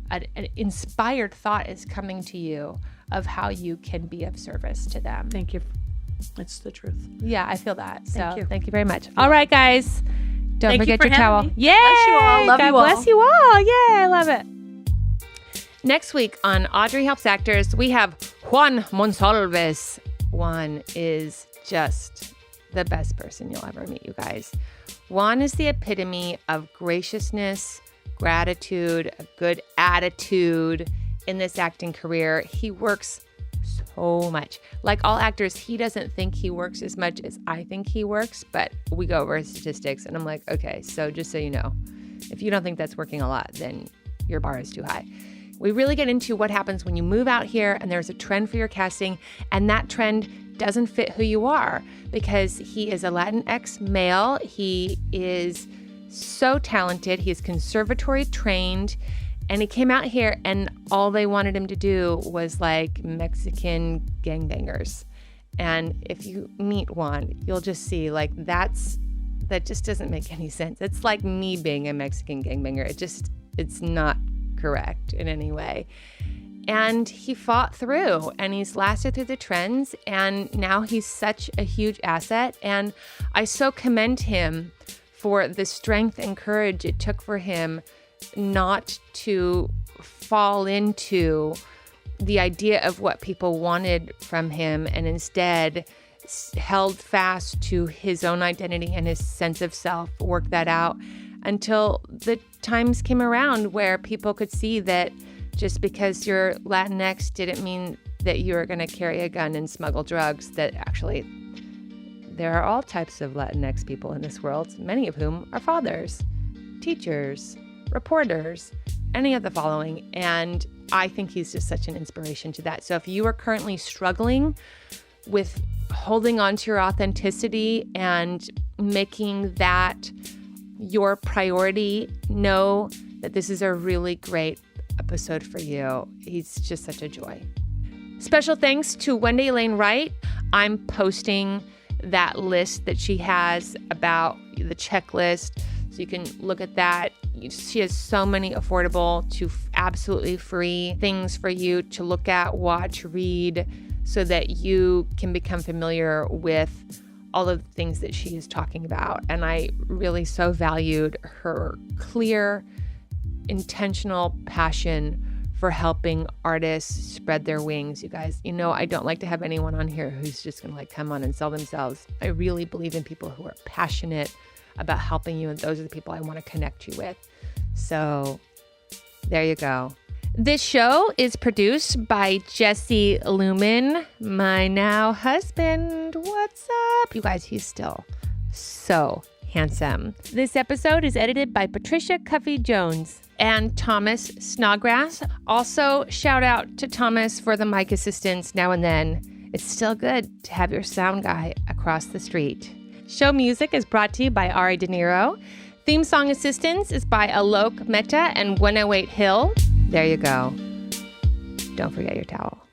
An inspired thought is coming to you of how you can be of service to them. Thank you. It's the truth. Yeah, I feel that. So Thank you. very much. All right, guys. Don't Thank you forget for your having towel. me. Yay! Bless you all. Love God you all. bless you all. Yay, I love it. Next week on Audrey Helps Actors, we have Juan Monsalves. Juan is just the best person you'll ever meet, you guys. Juan is the epitome of graciousness, gratitude, a good attitude in this acting career. He works so much. Like all actors, he doesn't think he works as much as I think he works, but we go over his statistics and I'm like, okay, so just so you know, if you don't think that's working a lot, then your bar is too high. We really get into what happens when you move out here and there's a trend for your casting and that trend doesn't fit who you are, because he is a Latinx male. He is so talented. He is conservatory trained, and he came out here and all they wanted him to do was like Mexican gangbangers. And if you meet Juan, you'll just see like that just doesn't make any sense. It's like me being a Mexican gangbanger. It's not correct in any way. And he fought through and he's lasted through the trends, and now he's such a huge asset. And I so commend him for the strength and courage it took for him not to fall into the idea of what people wanted from him and instead held fast to his own identity and his sense of self, worked that out until the times came around where people could see that just because you're Latinx didn't mean that you were going to carry a gun and smuggle drugs, that actually there are all types of Latinx people in this world, many of whom are fathers, teachers, reporters, any of the following. And I think he's just such an inspiration to that. So if you are currently struggling with holding on to your authenticity and making that your priority, know that this is a really great episode for you. He's just such a joy. Special thanks to Wendy Alane Wright. I'm posting that list that she has about the checklist, so you can look at that. She has so many affordable to absolutely free things for you to look at, watch, read, so that you can become familiar with all of the things that she is talking about. And I really so valued her clear, intentional passion for helping artists spread their wings. You guys, you know, I don't like to have anyone on here who's just gonna like come on and sell themselves. I really believe in people who are passionate about helping you, and those are the people I want to connect you with. So there you go. This show is produced by Jesse Lumen, my now husband. What's up? You guys, he's still so handsome. This episode is edited by Patricia Cuffie-Jones and Thomas Snodgrass. Also, shout out to Thomas for the mic assistance now and then. It's still good to have your sound guy across the street. Show music is brought to you by Ari De Niro. Theme song assistance is by Aalok Mehta and 108 Hill. There you go. Don't forget your towel.